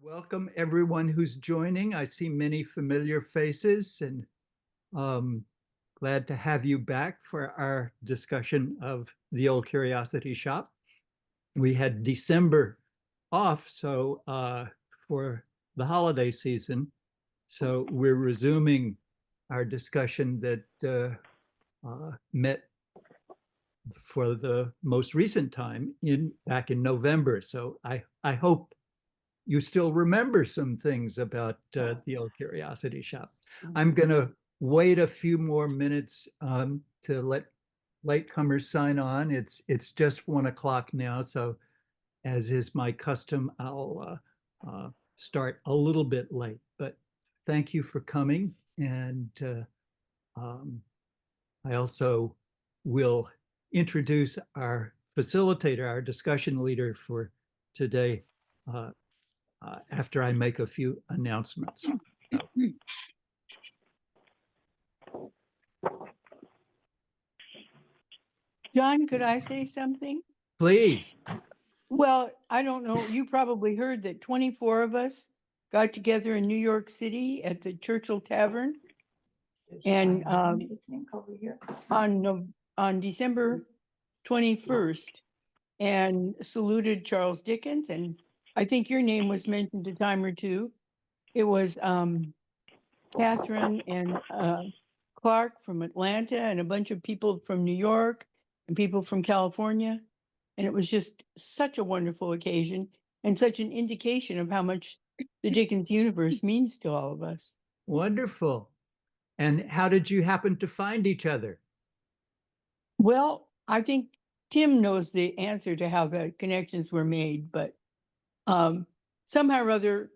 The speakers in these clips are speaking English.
Welcome everyone who's joining. I see many familiar faces and um, glad to have you back for our discussion of the Old Curiosity Shop. We had December off, so for the holiday season, so we're resuming our discussion that met for the most recent time back in November. So I hope you still remember some things about the Old Curiosity Shop. I'm going to wait a few more minutes to let latecomers sign on. It's just 1 o'clock now, so as is my custom, I'll start a little bit late. But thank you for coming, and I also will introduce our facilitator, our discussion leader for today, uh, after I make a few announcements. John, could I say something? Please. Well, I don't know. You probably heard that 24 of us got together in New York City at the Churchill Tavern. And on December 21st, and saluted Charles Dickens. And I think your name was mentioned a time or two. It was Catherine and Clark from Atlanta and a bunch of people from New York and people from California. And it was just such a wonderful occasion and such an indication of how much the Dickens universe means to all of us. Wonderful. And how did you happen to find each other? Well, I think Tim knows the answer to how the connections were made, but somehow or other,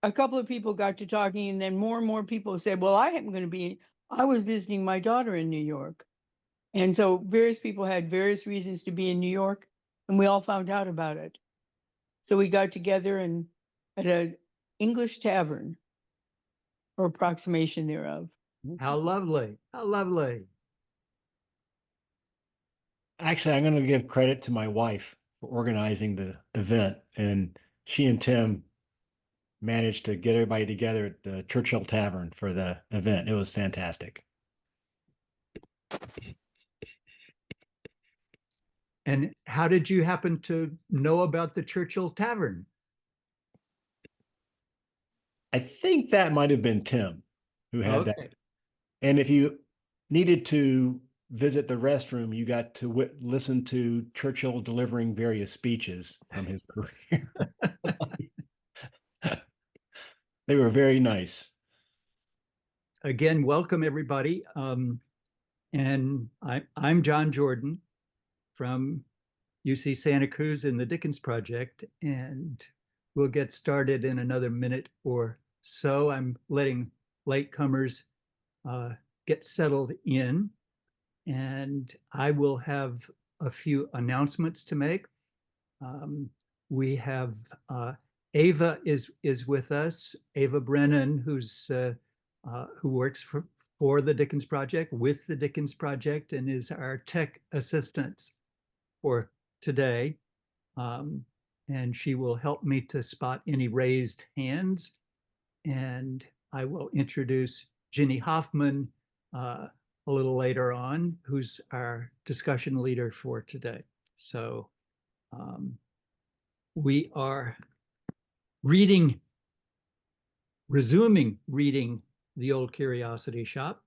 a couple of people got to talking, and then more and more people said, well, I was visiting my daughter in New York. And so various people had various reasons to be in New York, and we all found out about it. So we got together and at an English tavern, or approximation thereof. How lovely. How lovely. Actually, I'm going to give credit to my wife for organizing the event, and she and Tim managed to get everybody together at the Churchill Tavern for the event. It was fantastic. And how did you happen to know about the Churchill Tavern? I think that might have been Tim who had that. And if you needed to visit the restroom, you got to listen to Churchill delivering various speeches from his career. They were very nice. Again, welcome everybody. And I'm John Jordan from UC Santa Cruz in the Dickens Project, and we'll get started in another minute or so. I'm letting latecomers get settled in, and I will have a few announcements to make. We have Ava is with us, Ava Brennan, who works for the Dickens Project, with the Dickens Project, and is our tech assistant for today. And she will help me to spot any raised hands. And I will introduce Ginny Hoffman a little later on, who's our discussion leader for today. So we are resuming reading The Old Curiosity Shop,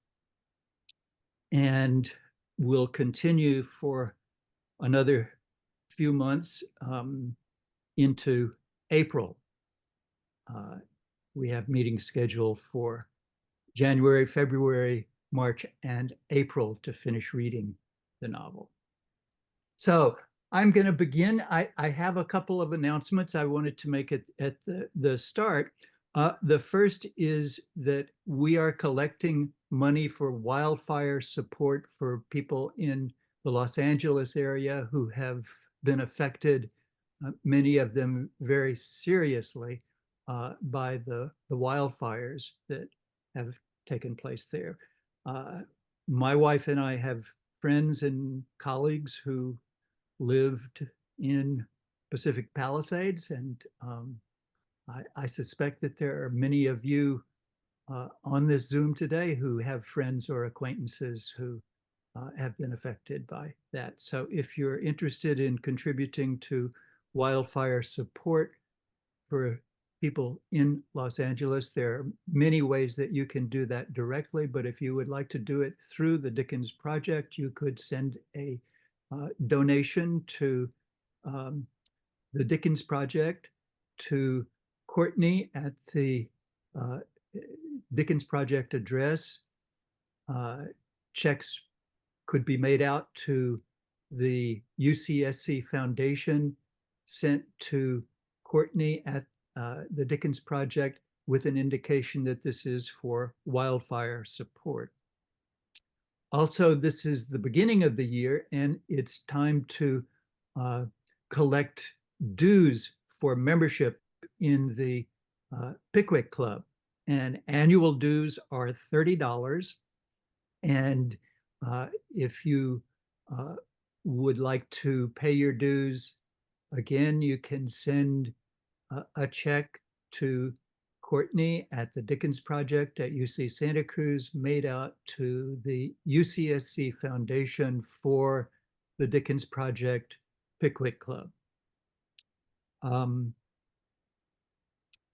and we'll continue for another few months into April. We have meetings scheduled for January, February, March, and April to finish reading the novel. So I'm going to begin. I have a couple of announcements I wanted to make at the start. The first is that we are collecting money for wildfire support for people in the Los Angeles area who have been affected, many of them very seriously, by the wildfires that have taken place there. My wife and I have friends and colleagues who lived in Pacific Palisades, and I suspect that there are many of you on this Zoom today who have friends or acquaintances who have been affected by that. So if you're interested in contributing to wildfire support for people in Los Angeles, there are many ways that you can do that directly, but if you would like to do it through the Dickens Project, you could send a donation to the Dickens Project, to Courtney at the uh, Dickens Project address. Checks could be made out to the UCSC Foundation, sent to Courtney at the Dickens Project with an indication that this is for wildfire support. Also, this is the beginning of the year, and it's time to collect dues for membership in the Pickwick Club. And annual dues are $30. And if you would like to pay your dues, again, you can send a check to Courtney at the Dickens Project at UC Santa Cruz, made out to the UCSC Foundation for the Dickens Project Pickwick Club.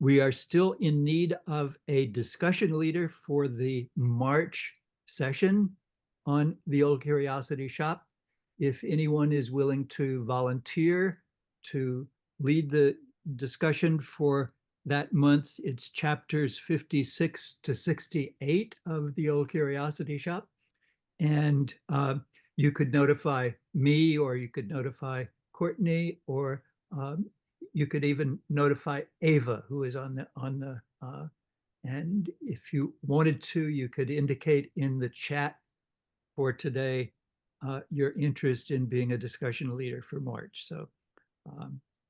We are still in need of a discussion leader for the March session on the Old Curiosity Shop. If anyone is willing to volunteer to lead the discussion for that month, it's chapters 56 to 68 of the Old Curiosity Shop. And you could notify me, or you could notify Courtney, or you could even notify Ava, who is on the and if you wanted to, you could indicate in the chat for today your interest in being a discussion leader for March. So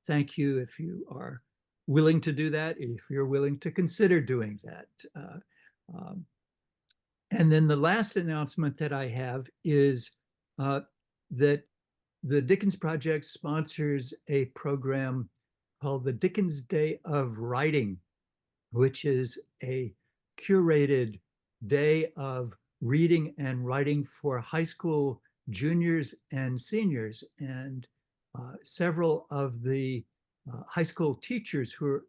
thank you if you are willing to do that, if you're willing to consider doing that. And then the last announcement that I have is that the Dickens Project sponsors a program called the Dickens Day of Writing, which is a curated day of reading and writing for high school juniors and seniors. And several of the high school teachers who are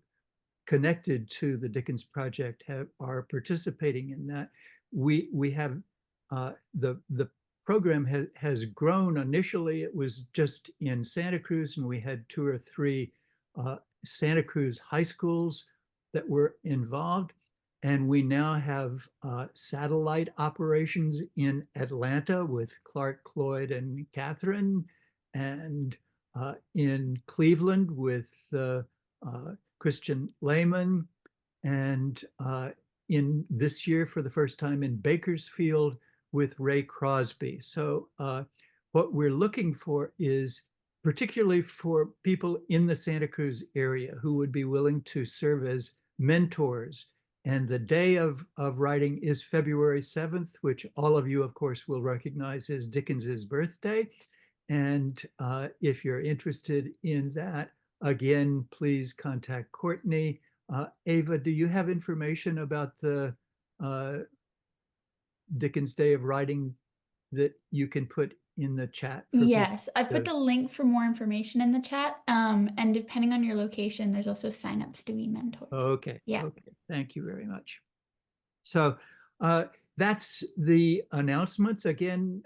connected to the Dickens Project are participating in that. We have the program has grown. Initially, it was just in Santa Cruz, and we had 2 or 3 Santa Cruz high schools that were involved. And we now have satellite operations in Atlanta with Clark, Cloyd, and Catherine, and in Cleveland with Christian Lehman, and in this year for the first time in Bakersfield with Ray Crosby. So what we're looking for is, particularly for people in the Santa Cruz area who would be willing to serve as mentors. And the day of writing is February 7th, which all of you, of course, will recognize as Dickens's birthday. And if you're interested in that, again, please contact Courtney. Ava, do you have information about the Dickens Day of Writing that you can put in the chat? Yes, I've put the link for more information in the chat. And depending on your location, there's also signups to be mentors. Okay. Yeah. Okay. Thank you very much. So that's the announcements. Again,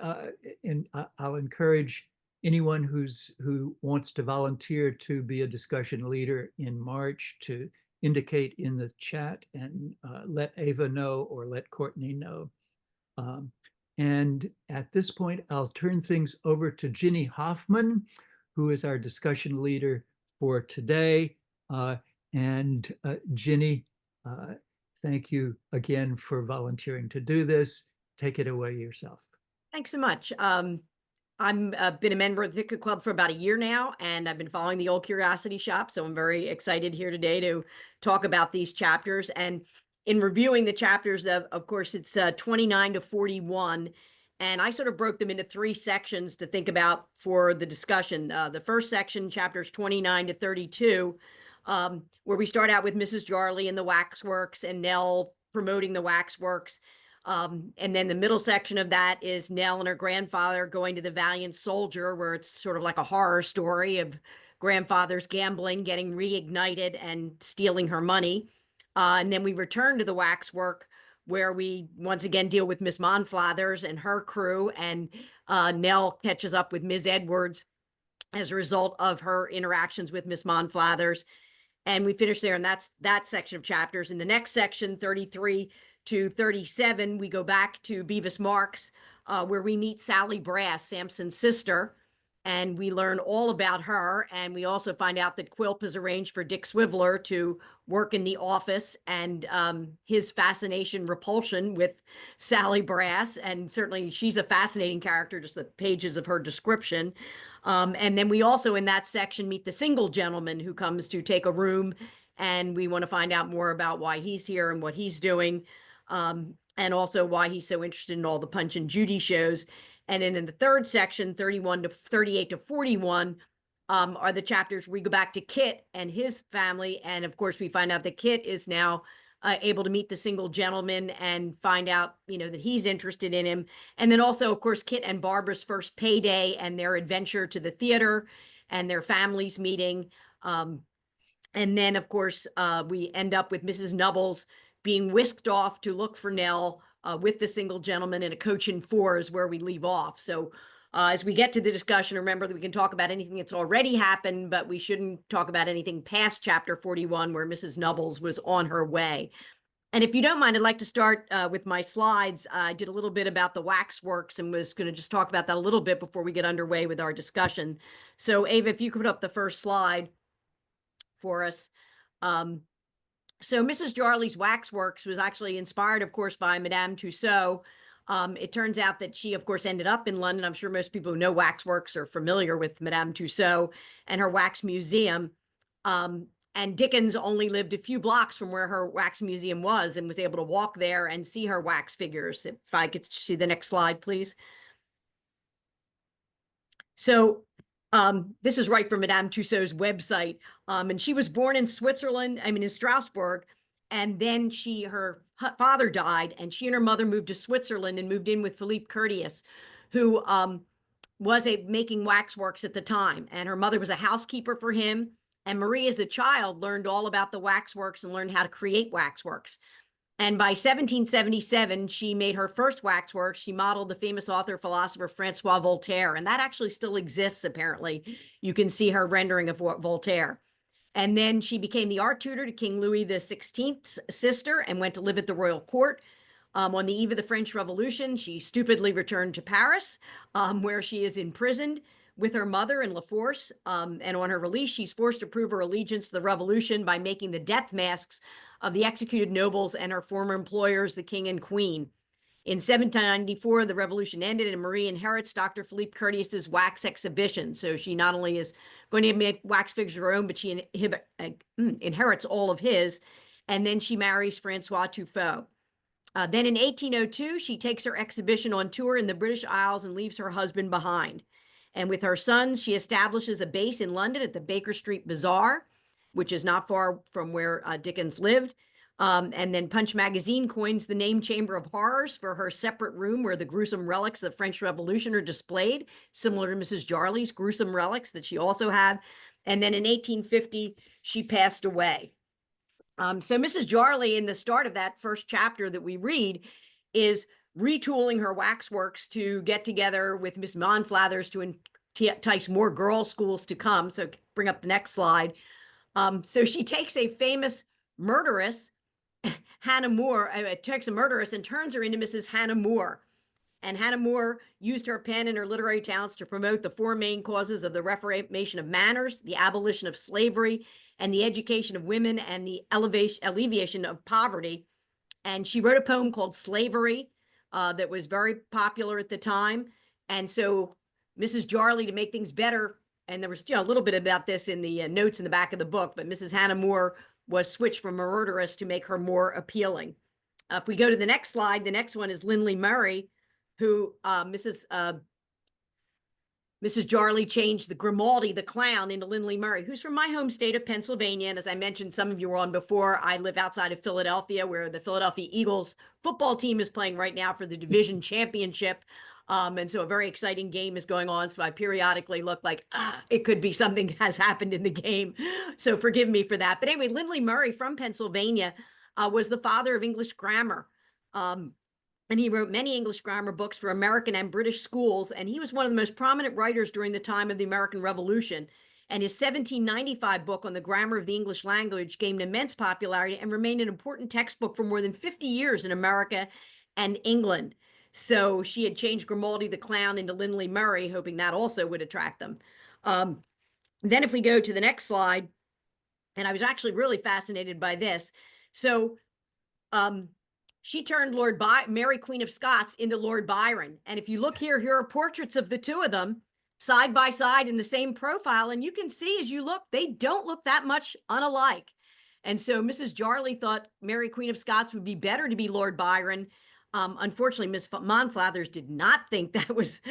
and I'll encourage anyone who wants to volunteer to be a discussion leader in March to indicate in the chat, and let Ava know or let Courtney know. And at this point, I'll turn things over to Ginny Hoffman, who is our discussion leader for today. And Ginny, thank you again for volunteering to do this. Take it away yourself. Thanks so much. I've been a member of the Pickwick Club for about a year now, and I've been following the Old Curiosity Shop. So I'm very excited here today to talk about these chapters. And in reviewing the chapters, of course, it's 29 to 41. And I sort of broke them into 3 sections to think about for the discussion. The first section, chapters 29 to 32, where we start out with Mrs. Jarley in the waxworks and Nell promoting the waxworks. And then the middle section of that is Nell and her grandfather going to the Valiant Soldier, where it's sort of like a horror story of grandfather's gambling, getting reignited and stealing her money. And then we return to the waxwork, where we once again deal with Miss Monflathers and her crew, and Nell catches up with Ms. Edwards as a result of her interactions with Miss Monflathers. And we finish there, and that's that section of chapters. In the next section, 33 to 37, we go back to Beavis Marks, where we meet Sally Brass, Samson's sister, and we learn all about her. And we also find out that Quilp has arranged for Dick Swiveller to work in the office, and his fascination, repulsion with Sally Brass. And certainly she's a fascinating character, just the pages of her description. And then we also in that section meet the single gentleman who comes to take a room, and we want to find out more about why he's here and what he's doing, and also why he's so interested in all the Punch and Judy shows. And then in the third section, 31 to 38 to 41, are the chapters where we go back to Kit and his family. And of course, we find out that Kit is now able to meet the single gentleman and find out, that he's interested in him. And then also, of course, Kit and Barbara's first payday and their adventure to the theater and their families meeting. And then, of course, we end up with Mrs. Nubbles being whisked off to look for Nell with the single gentleman in a coach and four is where we leave off. So as we get to the discussion, remember that we can talk about anything that's already happened, but we shouldn't talk about anything past chapter 41 where Mrs. Nubbles was on her way. And if you don't mind, I'd like to start with my slides. I did a little bit about the waxworks and was going to just talk about that a little bit before we get underway with our discussion. So Ava, if you could put up the first slide for us. So Mrs. Jarley's waxworks was actually inspired, of course, by Madame Tussaud. It turns out that she, of course, ended up in London. I'm sure most people who know waxworks are familiar with Madame Tussaud and her wax museum. And Dickens only lived a few blocks from where her wax museum was and was able to walk there and see her wax figures. If I could see the next slide, please. So this is right from Madame Tussaud's website. And she was born in Switzerland, in Strasbourg. And then her father died, and she and her mother moved to Switzerland and moved in with Philippe Curtius, who was making waxworks at the time. And her mother was a housekeeper for him. And Marie, as a child, learned all about the waxworks and learned how to create waxworks. And by 1777, she made her first waxwork. She modeled the famous author, philosopher Francois Voltaire, and that actually still exists, apparently. You can see her rendering of Voltaire. And then she became the art tutor to King Louis XVI's sister and went to live at the royal court. On the eve of the French Revolution, she stupidly returned to Paris, where she is imprisoned with her mother in La Force. And on her release, she's forced to prove her allegiance to the revolution by making the death masks of the executed nobles and her former employers, the king and queen. In 1794, the revolution ended, and Marie inherits Dr. Philippe Curtius's wax exhibition. So she not only is going to make wax figures of her own, but she inherits all of his. And then she marries Francois Truffaut. Then in 1802, she takes her exhibition on tour in the British Isles and leaves her husband behind. And with her sons, she establishes a base in London at the Baker Street Bazaar, which is not far from where Dickens lived. And then Punch magazine coins the name Chamber of Horrors for her separate room where the gruesome relics of the French Revolution are displayed, similar to Mrs. Jarley's gruesome relics that she also had. And then in 1850, she passed away. So Mrs. Jarley, in the start of that first chapter that we read, is retooling her waxworks to get together with Miss Monflathers to entice more girls' schools to come. So bring up the next slide. So she takes a famous murderess, Hannah More, takes a murderess and turns her into Mrs. Hannah More. And Hannah More used her pen and her literary talents to promote the four main causes of the reformation of manners, the abolition of slavery, and the education of women, and the alleviation of poverty. And she wrote a poem called Slavery that was very popular at the time. And so Mrs. Jarley, to make things better, and there was a little bit about this in the notes in the back of the book, but Mrs. Hannah More was switched from a murderess to make her more appealing. If we go to the next slide, the next one is Lindley Murray, who Mrs. Mrs. Jarley changed the Grimaldi, the clown, into Lindley Murray, who's from my home state of Pennsylvania. And as I mentioned, some of you were on before, I live outside of Philadelphia, where the Philadelphia Eagles football team is playing right now for the division championship. And so a very exciting game is going on. So I periodically look like, it could be something has happened in the game. So forgive me for that. But anyway, Lindley Murray from Pennsylvania was the father of English grammar. And he wrote many English grammar books for American and British schools. And he was one of the most prominent writers during the time of the American Revolution. And his 1795 book on the grammar of the English language gained immense popularity and remained an important textbook for more than 50 years in America and England. So she had changed Grimaldi the clown into Lindley Murray, hoping that also would attract them. Then if we go to the next slide, and I was actually really fascinated by this. So she turned Mary Queen of Scots into Lord Byron. And if you look here are portraits of the two of them side by side in the same profile. And you can see as you look, they don't look that much unalike. And so Mrs. Jarley thought Mary Queen of Scots would be better to be Lord Byron. Unfortunately, Miss Monflathers did not think that was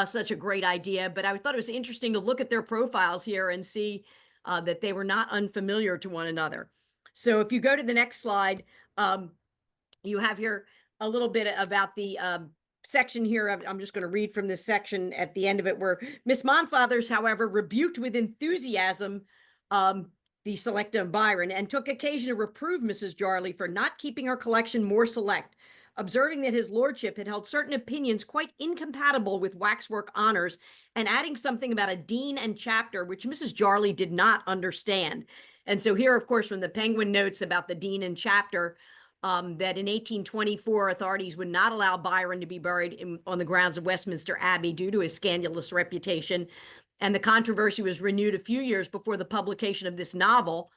such a great idea, but I thought it was interesting to look at their profiles here and see that they were not unfamiliar to one another. So if you go to the next slide, you have here a little bit about the section here. I'm just going to read from this section at the end of it, where Miss Monflathers, however, rebuked with enthusiasm the selection of Byron and took occasion to reprove Mrs. Jarley for not keeping her collection more select, observing that his lordship had held certain opinions quite incompatible with waxwork honors, and adding something about a dean and chapter, which Mrs. Jarley did not understand. And so here, of course, from the Penguin notes about the dean and chapter, that in 1824, authorities would not allow Byron to be buried on the grounds of Westminster Abbey due to his scandalous reputation. And the controversy was renewed a few years before the publication of this novel.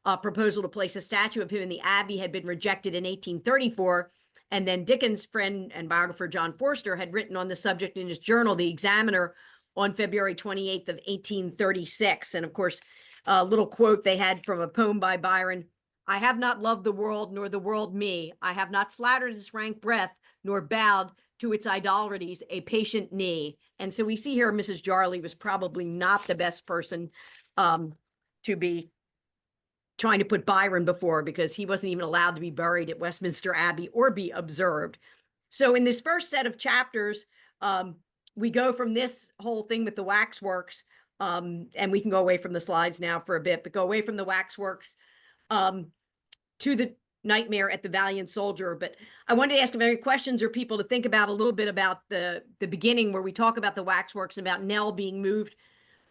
A proposal to place a statue of him in the Abbey had been rejected in 1834. And then Dickens' friend and biographer John Forster had written on the subject in his journal, The Examiner, on February 28th of 1836. And of course, a little quote they had from a poem by Byron: "I have not loved the world, nor the world me. I have not flattered its rank breath, nor bowed to its idolatries a patient knee." And so we see here Mrs. Jarley was probably not the best person to be trying to put Byron before, because he wasn't even allowed to be buried at Westminster Abbey or be observed. So in this first set of chapters, we go from this whole thing with the waxworks, and we can go away from the slides now for a bit, but go away from the waxworks to the nightmare at the Valiant Soldier. But I wanted to ask if there are any questions or people to think about a little bit about the beginning, where we talk about the waxworks and about Nell being moved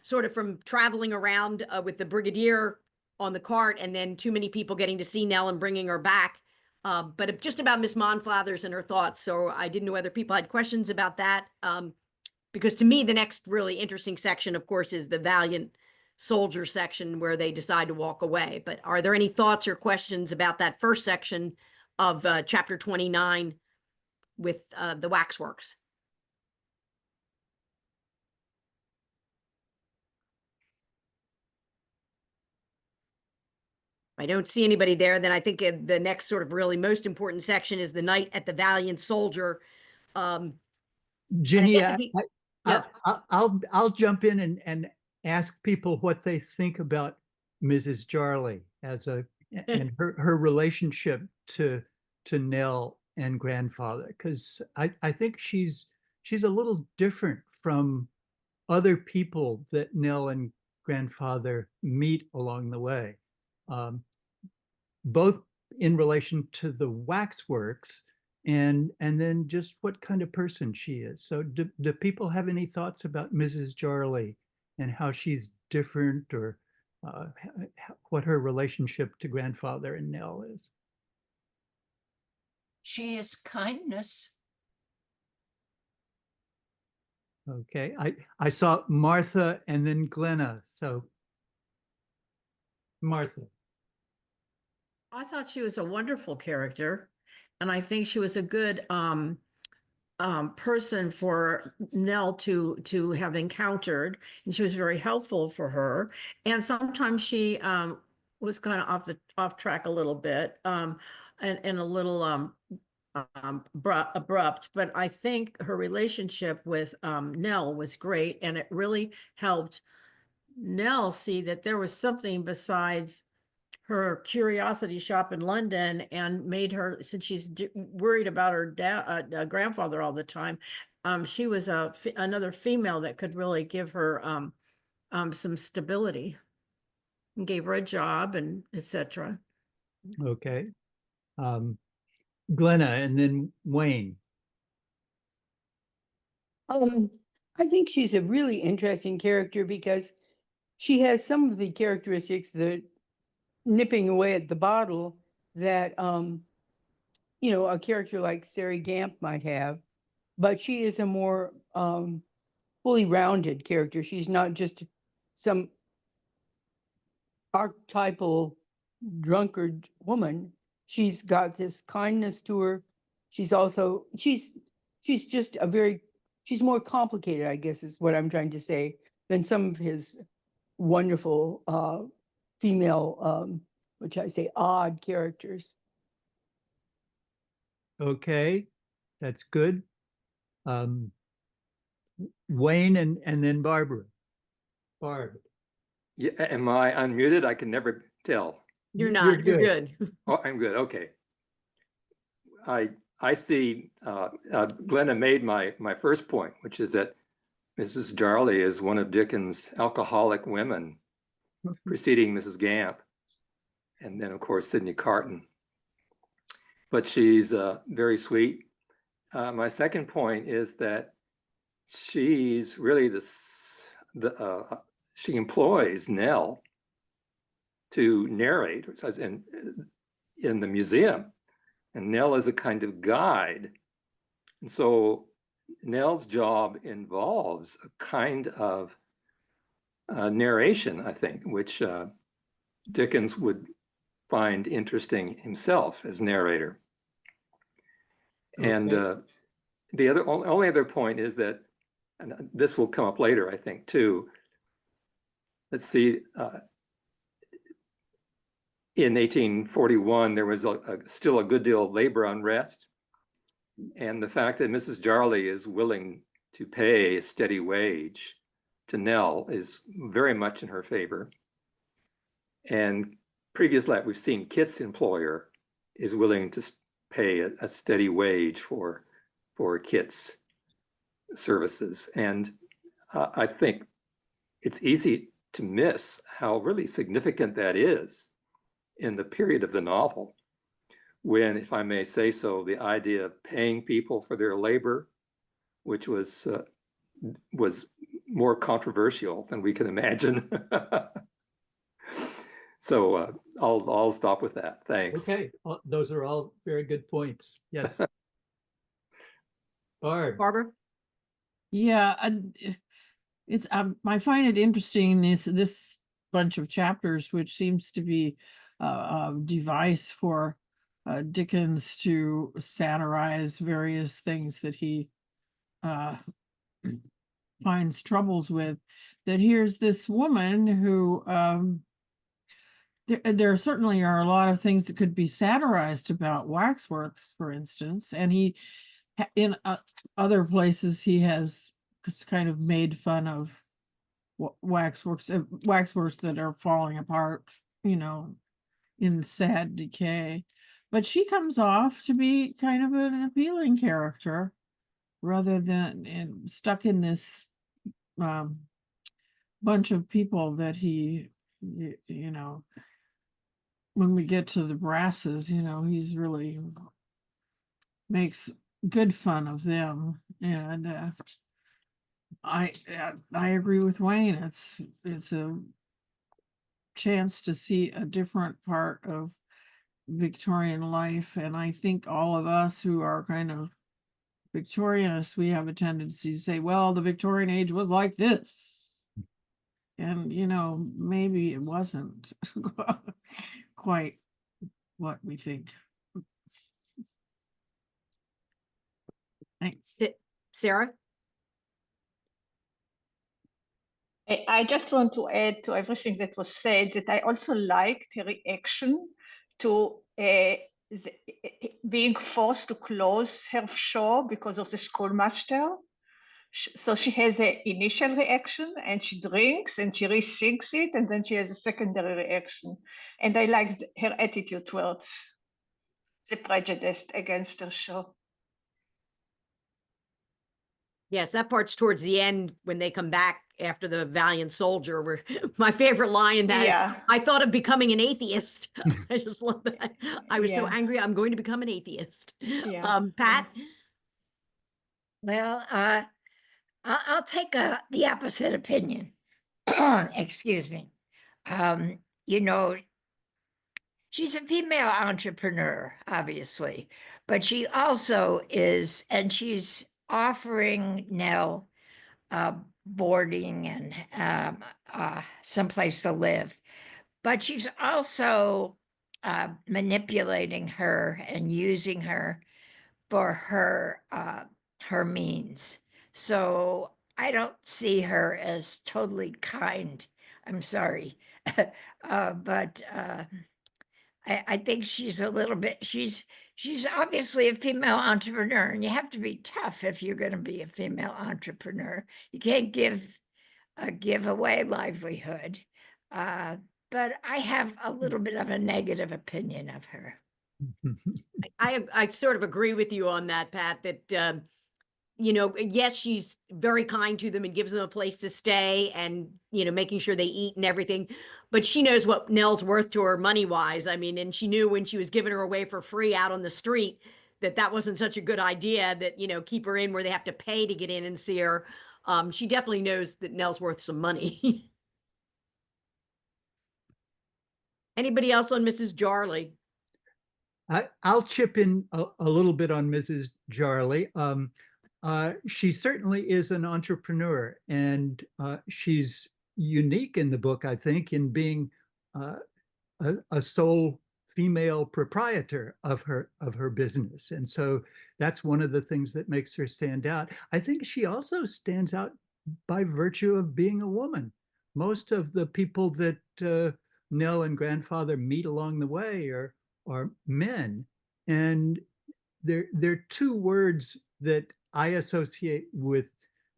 sort of from traveling around with the brigadier on the cart, and then too many people getting to see Nell and bringing her back. But just about Miss Monflathers and her thoughts. So I didn't know whether people had questions about that. Because to me, the next really interesting section, of course, is the Valiant Soldier section, where they decide to walk away. But are there any thoughts or questions about that first section of chapter 29 with the waxworks? I don't see anybody there. Then I think the next sort of really most important section is the night at the Valiant Soldier. Ginny, Yeah. I'll jump in and ask people what they think about Mrs. Jarley and her relationship to Nell and grandfather, because I think she's a little different from other people that Nell and grandfather meet along the way, both in relation to the waxworks and then just what kind of person she is. So do people have any thoughts about Mrs. Jarley and how she's different, or what her relationship to grandfather and Nell is? She is kindness. Okay, I saw Martha and then Glenna. So Martha. I thought she was a wonderful character, and I think she was a good person for Nell to have encountered, and she was very helpful for her. And sometimes she was kind of off track a little bit, and a little abrupt, but I think her relationship with Nell was great, and it really helped Nell see that there was something besides her curiosity shop in London, and made her, since she's worried about her grandfather all the time, she was another female that could really give her some stability, and gave her a job and etc. Okay. Glenna and then Wayne. I think she's a really interesting character because she has some of the characteristics that nipping away at the bottle that a character like Sari Gamp might have, but she is a more fully rounded character. She's not just some archetypal drunkard woman. She's got this kindness to her. She's also she's just she's more complicated, I guess is what I'm trying to say, than some of his wonderful female which I say odd characters. Okay, that's good. Wayne and then Barbara. Barb. Yeah, am I unmuted? I can never tell. You're not. You're good. Oh, I'm good. Okay. I see. Glenna made my first point, which is that Mrs. Jarley is one of Dickens' alcoholic women, preceding Mrs. Gamp, and then of course Sidney Carton. But she's very sweet. My second point is that she's really she employs Nell to narrate in the museum, and Nell is a kind of guide. And so Nell's job involves a kind of narration, I think, which Dickens would find interesting himself as narrator. Okay. And the only other point is that, and this will come up later, I think, too. Let's see, in 1841, there was still a good deal of labor unrest. And the fact that Mrs. Jarley is willing to pay a steady wage to Nell is very much in her favor. And previously, we've seen Kit's employer is willing to pay a steady wage for Kit's services. And I think it's easy to miss how really significant that is in the period of the novel, when, if I may say so, the idea of paying people for their labor, which was more controversial than we can imagine. So I'll stop with that. Thanks. Okay, those are all very good points. Yes. Barbara? Yeah, it's I find it interesting, this bunch of chapters, which seems to be a device for Dickens to satirize various things that he finds troubles with. That here's this woman who there certainly are a lot of things that could be satirized about waxworks, for instance, and he in other places he has kind of made fun of waxworks that are falling apart, in sad decay. But she comes off to be kind of an appealing character, rather than stuck in this bunch of people that he, when we get to the Brasses, he's really makes good fun of them. And I agree with Wayne. It's a chance to see a different part of Victorian life, and I think all of us who are kind of Victorianists, we have a tendency to say, well, the Victorian age was like this, and maybe it wasn't quite what we think. Thanks. Sarah? I just want to add to everything that was said that I also liked her reaction to being forced to close her show because of the schoolmaster. So she has an initial reaction and she drinks and she rethinks it, and then she has a secondary reaction. And I liked her attitude towards the prejudice against her show. Yes, that part's towards the end when they come back after the valiant soldier, where my favorite line in that is, I thought of becoming an atheist. I just love that. I was so angry, I'm going to become an atheist. Pat? Well, I'll take the opposite opinion. Excuse me. You know, she's a female entrepreneur, obviously, but she also is, and she's offering Nell boarding and someplace to live, but she's also manipulating her and using her for her means. So I don't see her as totally kind. I'm sorry, but I think she's a little bit. She's obviously a female entrepreneur, and you have to be tough if you're going to be a female entrepreneur. You can't give away livelihood. But I have a little bit of a negative opinion of her. I sort of agree with you on that, Pat, that, you know, yes, she's very kind to them and gives them a place to stay and, you know, making sure they eat and everything. But she knows what Nell's worth to her money-wise. I mean, and she knew when she was giving her away for free out on the street that wasn't such a good idea, that, you know, keep her in where they have to pay to get in and see her. She definitely knows that Nell's worth some money. Anybody else on Mrs. Jarley? I'll chip in a little bit on Mrs. Jarley. She certainly is an entrepreneur, and she's unique in the book, I think, in being a sole female proprietor of her business. And so that's one of the things that makes her stand out. I think she also stands out by virtue of being a woman. Most of the people that Nell and grandfather meet along the way are men. And there are two words that I associate with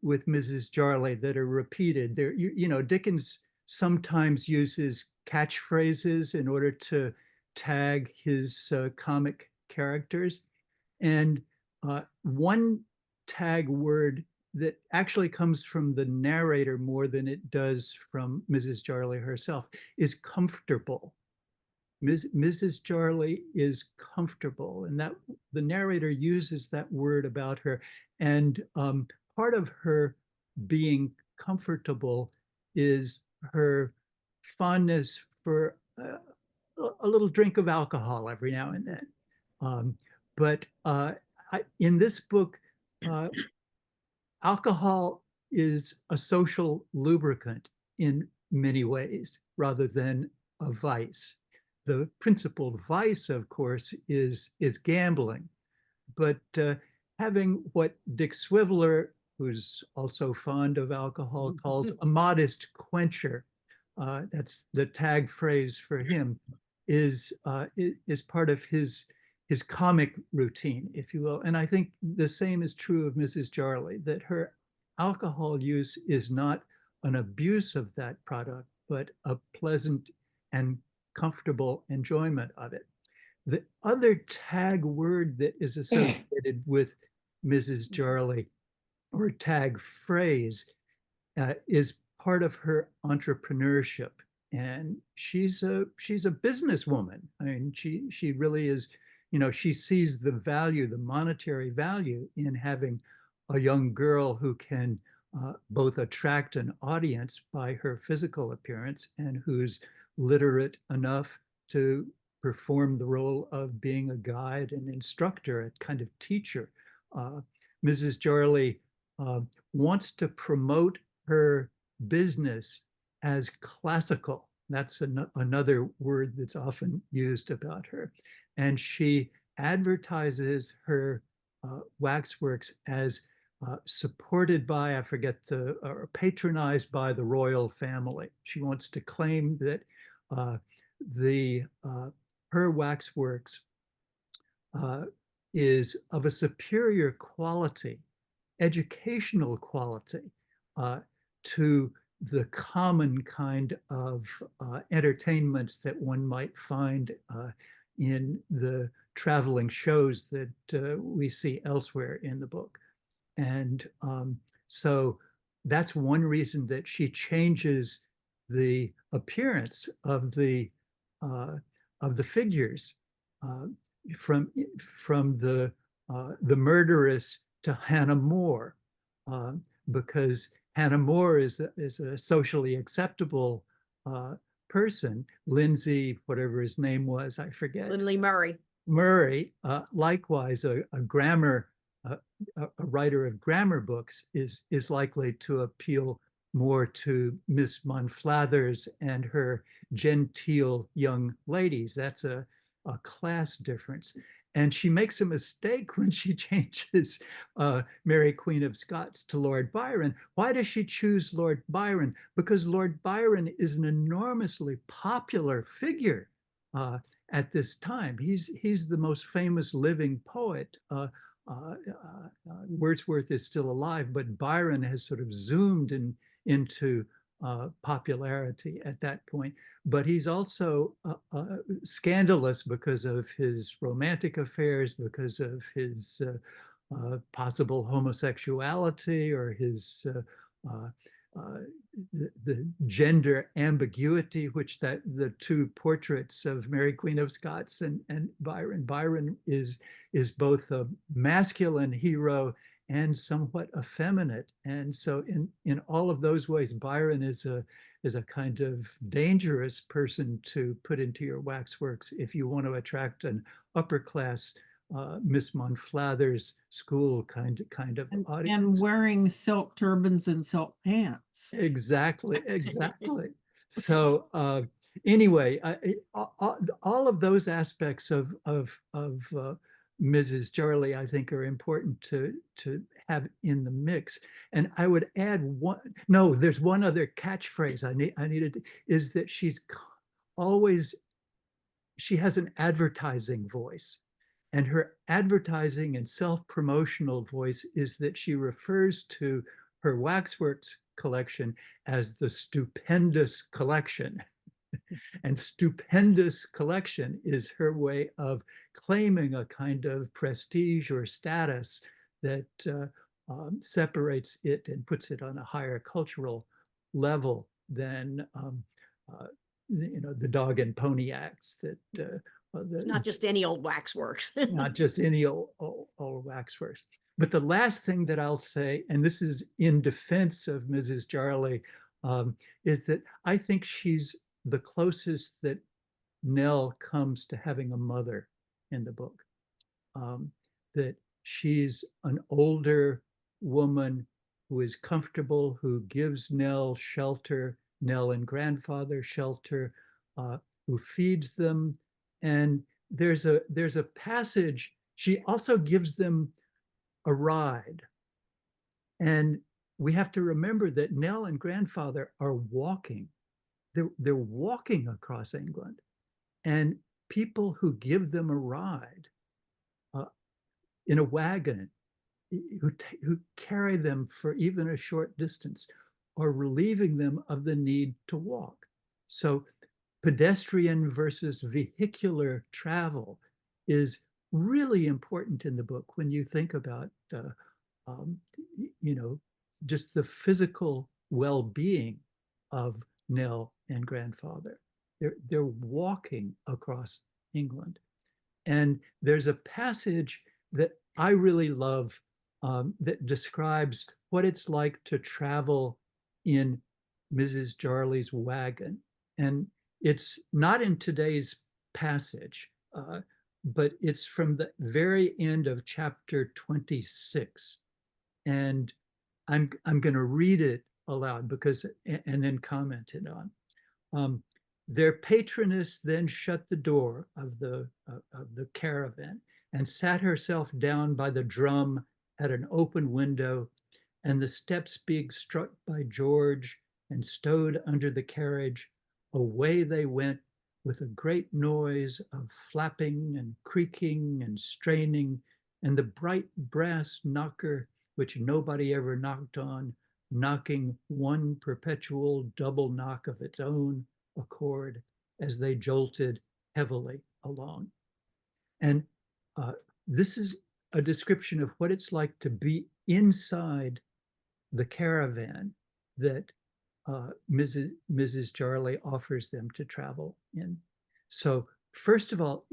Mrs. Jarley that are repeated. There, you know, Dickens sometimes uses catchphrases in order to tag his comic characters. And one tag word that actually comes from the narrator more than it does from Mrs. Jarley herself is comfortable. Mrs. Jarley is comfortable, and that the narrator uses that word about her. And part of her being comfortable is her fondness for a little drink of alcohol every now and then. But in this book, alcohol is a social lubricant in many ways rather than a vice. The principal vice, of course, is gambling. But having what Dick Swiveller, who's also fond of alcohol, calls a modest quencher, that's the tag phrase for him, is part of his comic routine, if you will. And I think the same is true of Mrs. Jarley, that her alcohol use is not an abuse of that product, but a pleasant and comfortable enjoyment of it. The other tag word that is associated with Mrs. Jarley, or tag phrase, is part of her entrepreneurship. And she's a businesswoman. I mean, she really is, you know, she sees the value, the monetary value in having a young girl who can both attract an audience by her physical appearance and who's literate enough to perform the role of being a guide and instructor, a kind of teacher. Mrs. Jarley wants to promote her business as classical. That's another word that's often used about her. And she advertises her waxworks as supported by, I forget or patronized by the royal family. She wants to claim that her waxworks is of a superior quality, educational quality, to the common kind of entertainments that one might find in the traveling shows that we see elsewhere in the book. And so that's one reason that she changes the appearance of the figures from the murderess to Hannah More, because Hannah More is a socially acceptable person. Lindsay, whatever his name was, I forget. Lindley Murray. Murray, likewise, a grammar, a writer of grammar books, is likely to appeal more to Miss Monflathers and her genteel young ladies. That's a class difference. And she makes a mistake when she changes Mary Queen of Scots to Lord Byron. Why does she choose Lord Byron? Because Lord Byron is an enormously popular figure at this time. He's the most famous living poet. Wordsworth is still alive, but Byron has sort of zoomed into popularity at that point. But he's also scandalous because of his romantic affairs, because of his possible homosexuality, or his the gender ambiguity, which the two portraits of Mary Queen of Scots and Byron. Byron is both a masculine hero and somewhat effeminate. And so in all of those ways, Byron is a kind of dangerous person to put into your waxworks if you want to attract an upper class Miss Monflathers school kind of audience. And wearing silk turbans and silk pants. Exactly. So anyway, all of those aspects of Mrs. Jarley, I think, are important to have in the mix. And I would add there's one other catchphrase I needed, is that she has an advertising voice. And her advertising and self-promotional voice is that she refers to her waxworks collection as the stupendous collection. And stupendous collection is her way of claiming a kind of prestige or status that separates it and puts it on a higher cultural level than the dog and pony acts that it's not just any old waxworks. Not just any old waxworks. But the last thing that I'll say, and this is in defense of Mrs. Jarley, is that I think she's the closest that Nell comes to having a mother in the book. That she's an older woman who is comfortable, who gives Nell shelter, Nell and grandfather shelter, who feeds them. And there's a passage, she also gives them a ride. And we have to remember that Nell and grandfather are walking. They're walking across England. And people who give them a ride in a wagon, who carry them for even a short distance, are relieving them of the need to walk. So pedestrian versus vehicular travel is really important in the book when you think about, just the physical well-being of Nell and grandfather. They're walking across England. And there's a passage that I really love that describes what it's like to travel in Mrs. Jarley's wagon. And it's not in today's passage, but it's from the very end of chapter 26. And I'm going to read it aloud and then comment it on. Their patroness then shut the door of the caravan and sat herself down by the drum at an open window, and the steps being struck by George and stowed under the carriage, away they went with a great noise of flapping and creaking and straining, and the bright brass knocker, which nobody ever knocked on, knocking one perpetual double knock of its own accord as they jolted heavily along. And this is a description of what it's like to be inside the caravan that Mrs. Jarley offers them to travel in. So first of all,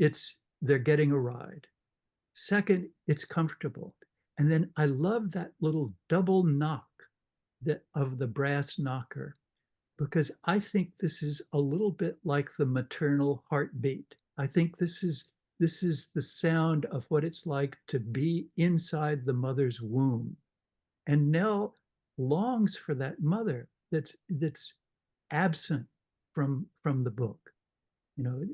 they're getting a ride. Second, it's comfortable. And then I love that little double knock of the brass knocker, because I think this is a little bit like the maternal heartbeat. I think this is the sound of what it's like to be inside the mother's womb. And Nell longs for that mother that's absent from the book. You know,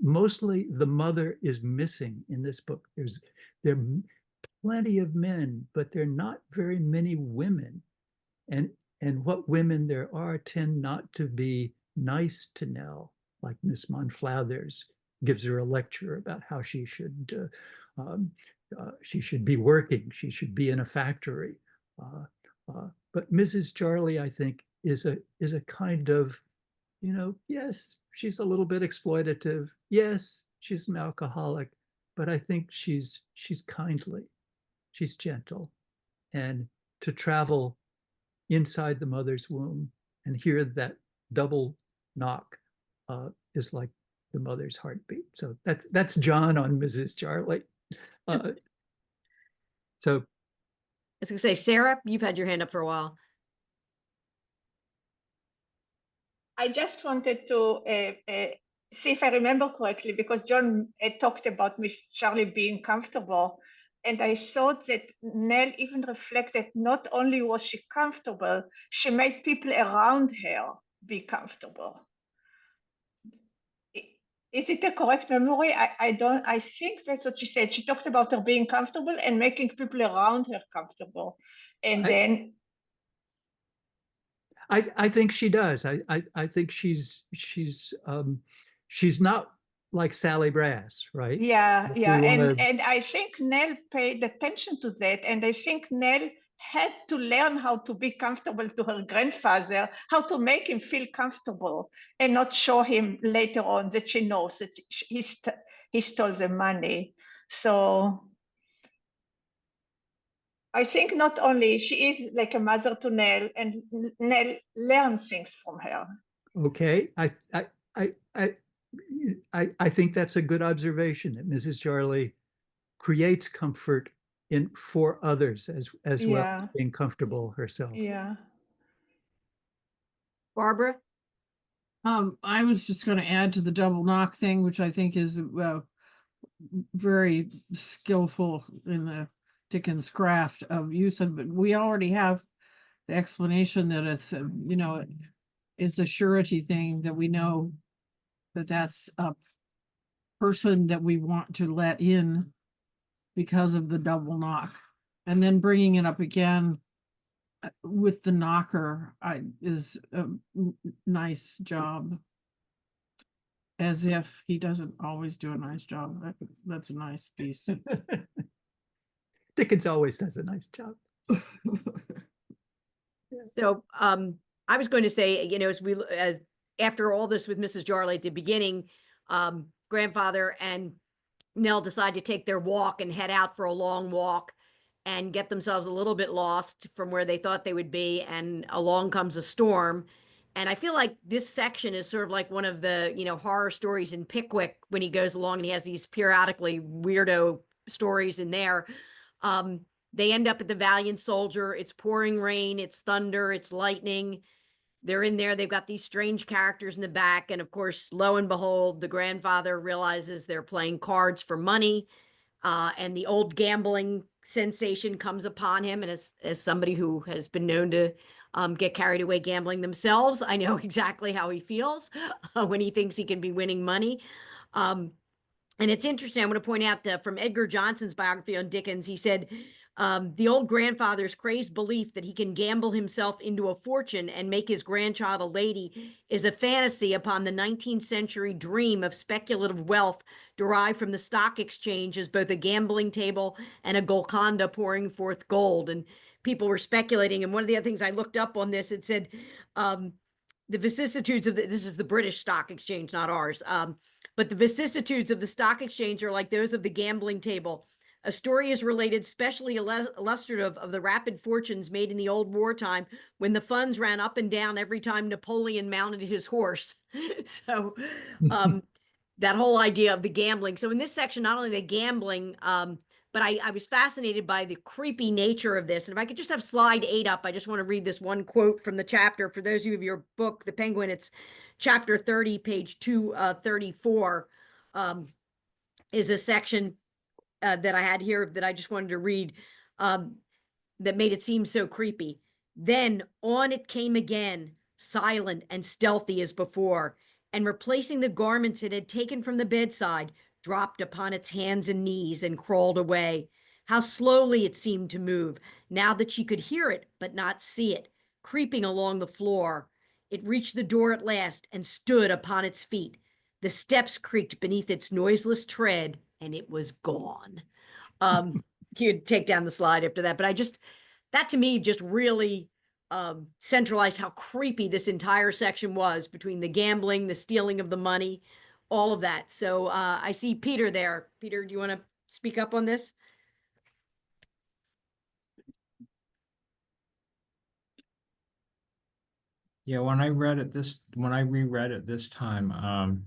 mostly the mother is missing in this book. There are plenty of men, but there are not very many women. And what women there are tend not to be nice to Nell, like Miss Monflathers gives her a lecture about how she should be working, she should be in a factory. But Mrs. Jarley, I think, is a kind of, yes, she's a little bit exploitative. Yes, she's an alcoholic, but I think she's kindly, she's gentle, and to travel inside the mother's womb and hear that double knock is like the mother's heartbeat. So that's John on Mrs. Jarley. So I was going to say, Sarah, you've had your hand up for a while. I just wanted to see if I remember correctly, because John talked about Miss Charlie being comfortable. And I thought that Nell even reflected not only was she comfortable, she made people around her be comfortable. Is it a correct memory? I think that's what she said. She talked about her being comfortable and making people around her comfortable. And then I think she does. I think she's not like Sally Brass, right? Yeah. And I think Nell paid attention to that, and I think Nell had to learn how to be comfortable to her grandfather, how to make him feel comfortable, and not show him later on that she knows that he stole the money. So I think not only she is like a mother to Nell, and Nell learns things from her. Okay, I think that's a good observation, that Mrs. Jarley creates comfort for others as well as being comfortable herself. Yeah. Barbara? I was just going to add to the double knock thing, which I think is very skillful in the Dickens craft of use of, but we already have the explanation that it's it's a surety thing, that we know that that's a person that we want to let in because of the double knock. And then bringing it up again with the knocker is a nice job, as if he doesn't always do a nice job. That's a nice piece. Dickens always does a nice job. So I was going to say, as we after all this with Mrs. Jarley at the beginning, grandfather and Nell decide to take their walk and head out for a long walk and get themselves a little bit lost from where they thought they would be. And along comes a storm. And I feel like this section is sort of like one of the, horror stories in Pickwick, when he goes along and he has these periodically weirdo stories in there. They end up at the Valiant Soldier. It's pouring rain, it's thunder, it's lightning. They're in there. They've got these strange characters in the back. And of course, lo and behold, the grandfather realizes they're playing cards for money. And the old gambling sensation comes upon him. And as somebody who has been known to get carried away gambling themselves, I know exactly how he feels when he thinks he can be winning money. And it's interesting. I want to point out from Edgar Johnson's biography on Dickens, he said, The old grandfather's crazed belief that he can gamble himself into a fortune and make his grandchild a lady is a fantasy upon the 19th century dream of speculative wealth derived from the stock exchange as both a gambling table and a Golconda pouring forth gold. And people were speculating. And one of the other things I looked up on this, it said the vicissitudes of this is the British stock exchange, not ours. But the vicissitudes of the stock exchange are like those of the gambling table. A story is related, specially illustrative of the rapid fortunes made in the old wartime when the funds ran up and down every time Napoleon mounted his horse. So that whole idea of the gambling. So in this section, not only the gambling, but I was fascinated by the creepy nature of this. And if I could just have slide 8 up, I just want to read this one quote from the chapter. For those of you of your book, The Penguin, it's chapter 30, page 234, is a section that I had here that I just wanted to read that made it seem so creepy. Then on it came again, silent and stealthy as before, and replacing the garments it had taken from the bedside, dropped upon its hands and knees and crawled away. How slowly it seemed to move, now that she could hear it but not see it, creeping along the floor. It reached the door at last and stood upon its feet. The steps creaked beneath its noiseless tread, and it was gone. You'd take down the slide after that, but that to me just really centralized how creepy this entire section was, between the gambling, the stealing of the money, all of that. So I see Peter there. Peter, do you want to speak up on this? Yeah, when I reread it this time,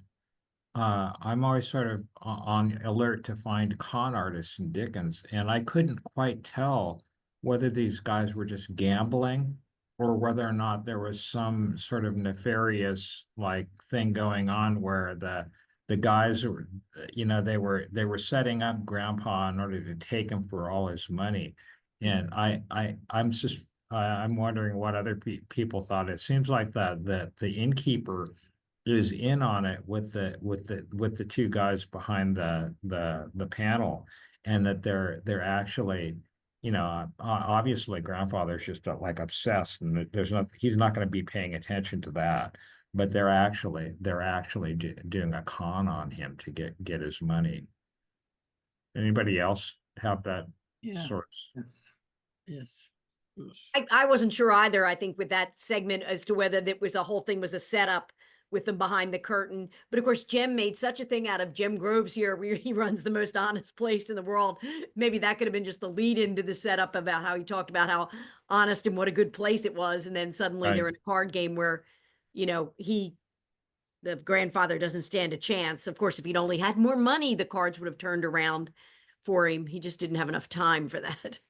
I'm always sort of on alert to find con artists in Dickens, and I couldn't quite tell whether these guys were just gambling or whether or not there was some sort of nefarious like thing going on where the guys were, they were setting up Grandpa in order to take him for all his money, and I'm wondering what other people thought. It seems like the innkeeper is in on it with the two guys behind the panel, and that they're actually, obviously Grandfather's just like obsessed, and he's not going to be paying attention to that, but they're actually doing a con on him to get his money. Anybody else have that sort of? Yes. I wasn't sure either, I think, with that segment as to whether that was a whole thing was a setup with them behind the curtain. But of course, Jem made such a thing out of Jem Groves here, where he runs the most honest place in the world. Maybe that could have been just the lead into the setup about how he talked about how honest and what a good place it was. And then suddenly they're in a card game where, the grandfather doesn't stand a chance. Of course, if he'd only had more money, the cards would have turned around for him. He just didn't have enough time for that.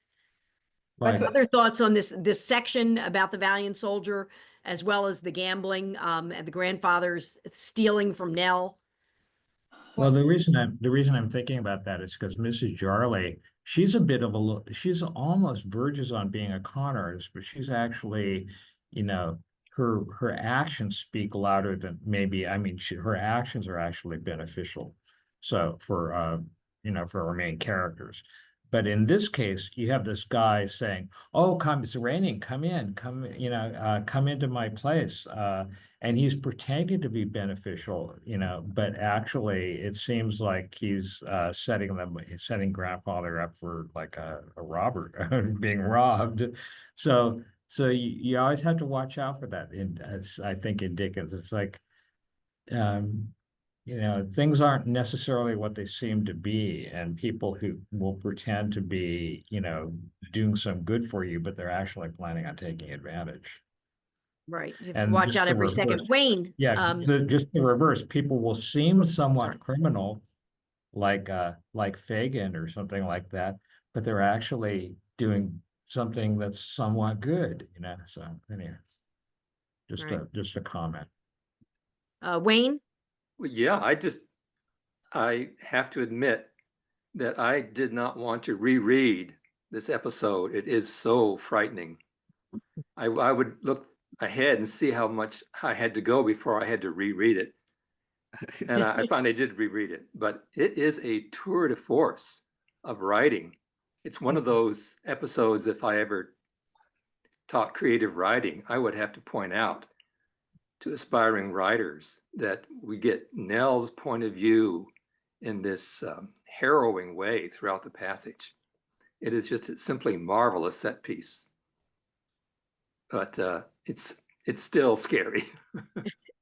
Right. Other thoughts on this section about the valiant soldier, as well as the gambling and the grandfather's stealing from Nell? Well, the reason I'm thinking about that is because Mrs. Jarley, she's almost verges on being a con artist, but she's actually, her actions speak louder than maybe. I mean, her actions are actually beneficial. So for our main characters. But in this case, you have this guy saying, "Oh, it's raining. Come into my place." And he's pretending to be beneficial, but actually, it seems like he's setting Grandfather up for like a robber being robbed. So you always have to watch out for that. I think in Dickens, it's like, things aren't necessarily what they seem to be, and people who will pretend to be, doing some good for you, but they're actually planning on taking advantage. Right. You have to watch out every second. Wayne. Yeah, just the reverse. People will seem somewhat criminal, like Fagin or something like that, but they're actually doing something that's somewhat good, So anyway, just a comment. Wayne? Well, yeah, I have to admit that I did not want to reread this episode. It is so frightening. I would look ahead and see how much I had to go before I had to reread it. And I finally did reread it, but it is a tour de force of writing It's one of those episodes, if I ever taught creative writing, I would have to point out to aspiring writers that we get Nell's point of view in this harrowing way throughout the passage. It is just a simply marvelous set piece, but it's still scary.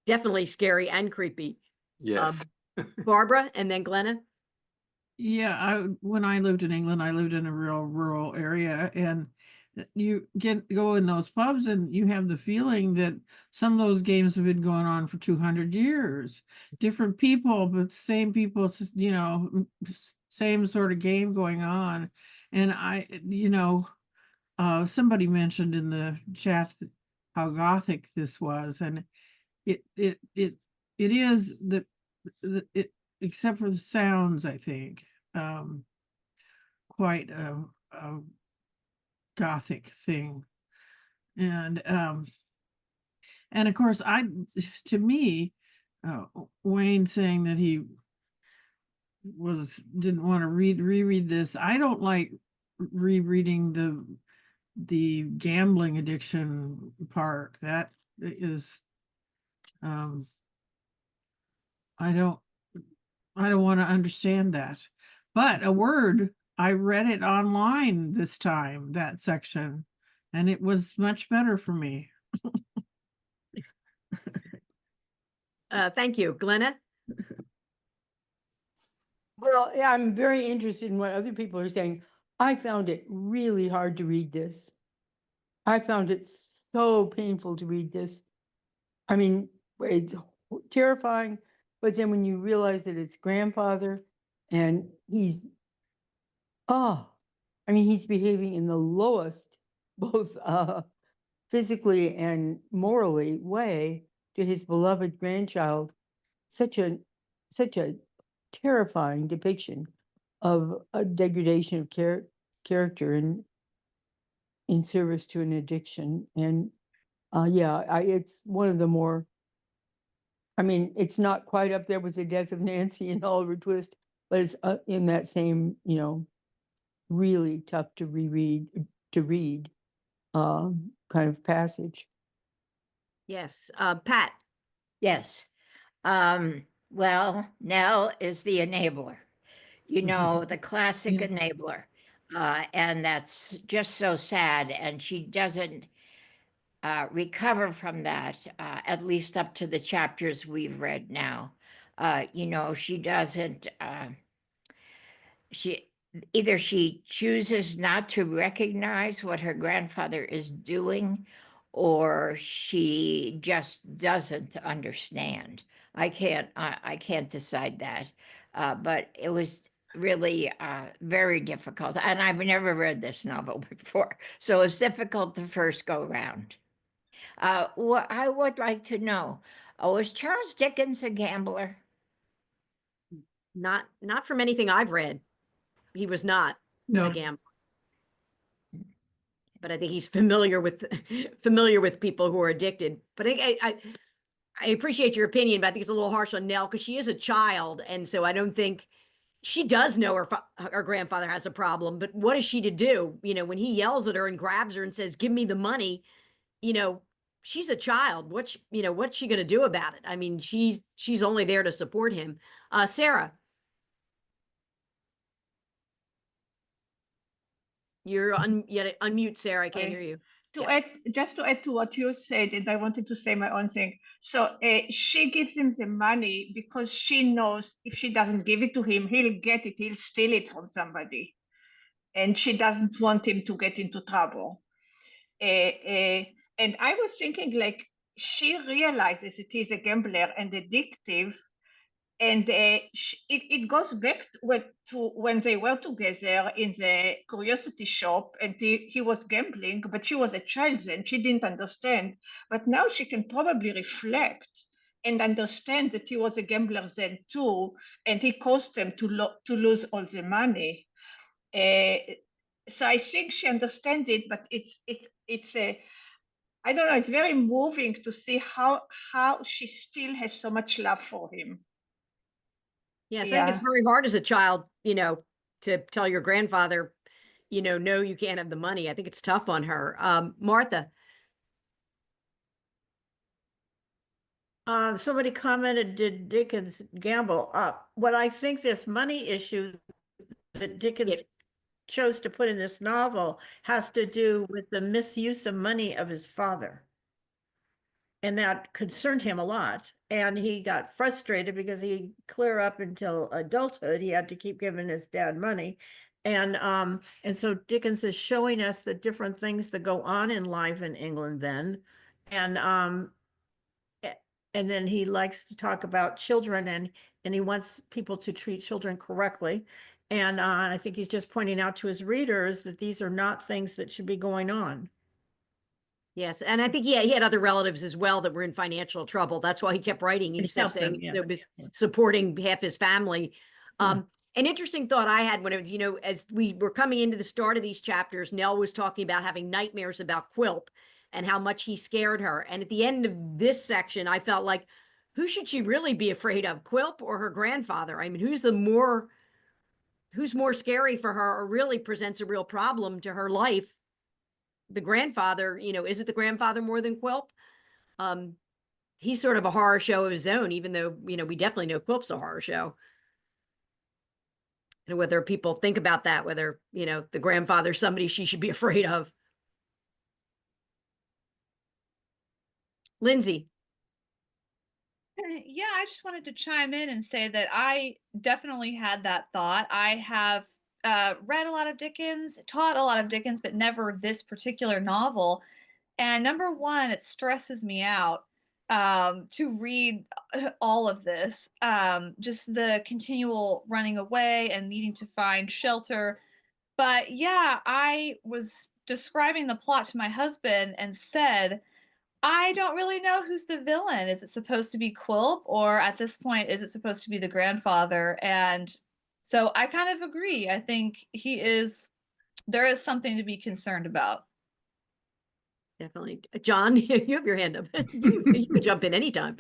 Definitely scary and creepy. Yes. Barbara and then Glenna. Yeah, when I lived in England, I lived in a real rural area, and you go in those pubs and you have the feeling that some of those games have been going on for 200 years. Different people, but same people, same sort of game going on. And somebody mentioned in the chat how Gothic this was, and it is it except for the sounds, I think, quite a Gothic thing. And of course, to me, Wayne saying that he didn't want to reread this. I don't like rereading the gambling addiction part. That is, I don't want to understand that. But I read it online this time, that section, and it was much better for me. Thank you. Glenna? Well, yeah, I'm very interested in what other people are saying. I found it really hard to read this. I found it so painful to read this. I mean, it's terrifying, but then when you realize that it's grandfather and he's behaving in the lowest, both physically and morally way to his beloved grandchild, such a terrifying depiction of a degradation of character in service to an addiction. And it's one of the more, it's not quite up there with the death of Nancy and Oliver Twist, but it's in that same, really tough to read kind of passage. Yes. Pat? Yes. Well, Nell is the enabler, the classic enabler. And that's just so sad. And she doesn't recover from that, at least up to the chapters we've read now. She doesn't, either she chooses not to recognize what her grandfather is doing, or she just doesn't understand. I can't decide that, but it was really very difficult. And I've never read this novel before, so it's difficult the first go round. What I would like to know, was Charles Dickens a gambler? Not from anything I've read. He was not a gambler. But I think he's familiar with people who are addicted. But I appreciate your opinion, but I think it's a little harsh on Nell because she is a child, and so I don't think she does know her grandfather has a problem. But what is she to do? When he yells at her and grabs her and says, "Give me the money," she's a child. What's she going to do about it? She's only there to support him. Sarah, you're unmute, Sarah. I can't hear you. To add to what you said, and I wanted to say my own thing. So she gives him the money because she knows if she doesn't give it to him, he'll get it, he'll steal it from somebody. And she doesn't want him to get into trouble. And I was thinking, like, she realizes that he's a gambler and addictive. And it goes back to when they were together in the curiosity shop, and he was gambling, but she was a child then. She didn't understand. But now she can probably reflect and understand that he was a gambler then too, and he caused them to lose all the money. So I think she understands it, but it's I don't know, it's very moving to see how she still has so much love for him. Yes, I think it's very hard as a child, to tell your grandfather, you know, no, you can't have the money. I think it's tough on her. Martha. Somebody commented, did Dickens gamble? What I think this money issue that Dickens chose to put in this novel has to do with the misuse of money of his father. And that concerned him a lot. And he got frustrated because he clear up until adulthood, he had to keep giving his dad money. And so Dickens is showing us the different things that go on in life in England then. And then he likes to talk about children, and he wants people to treat children correctly. And I think he's just pointing out to his readers that these are not things that should be going on. Yes, and I think he had other relatives as well that were in financial trouble. That's why he kept writing. He kept saying it was supporting half his family. An interesting thought I had when it was, you know, as we were coming into the start of these chapters, Nell was talking about having nightmares about Quilp and how much he scared her. And at the end of this section, I felt like, who should she really be afraid of, Quilp or her grandfather? I mean, who's more scary for her, or really presents a real problem to her life? The grandfather, you know, is it the grandfather more than Quilp? He's sort of a horror show of his own, even though, you know, we definitely know Quilp's a horror show. And whether people think about that, whether, you know, the grandfather's somebody she should be afraid of. Lindsay. Yeah, I just wanted to chime in and say that I definitely had that thought. I have read a lot of Dickens, taught a lot of Dickens, but never this particular novel. And number one, it stresses me out to read all of this. Just the continual running away and needing to find shelter. But yeah, I was describing the plot to my husband and said, I don't really know who's the villain. Is it supposed to be Quilp, or at this point, is it supposed to be the grandfather? And so I kind of agree. I think there is something to be concerned about. Definitely. John, you have your hand up. You can jump in anytime.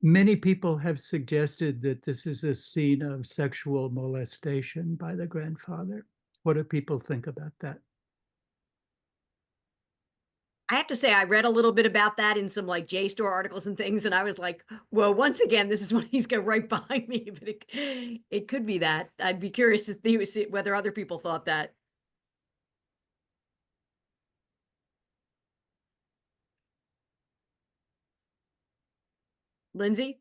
Many people have suggested that this is a scene of sexual molestation by the grandfather. What do people think about that? I have to say, I read a little bit about that in some like JSTOR articles and things, and I was like, well, once again, this is when he's going right behind me, but it could be that. I'd be curious to see whether other people thought that. Lindsay?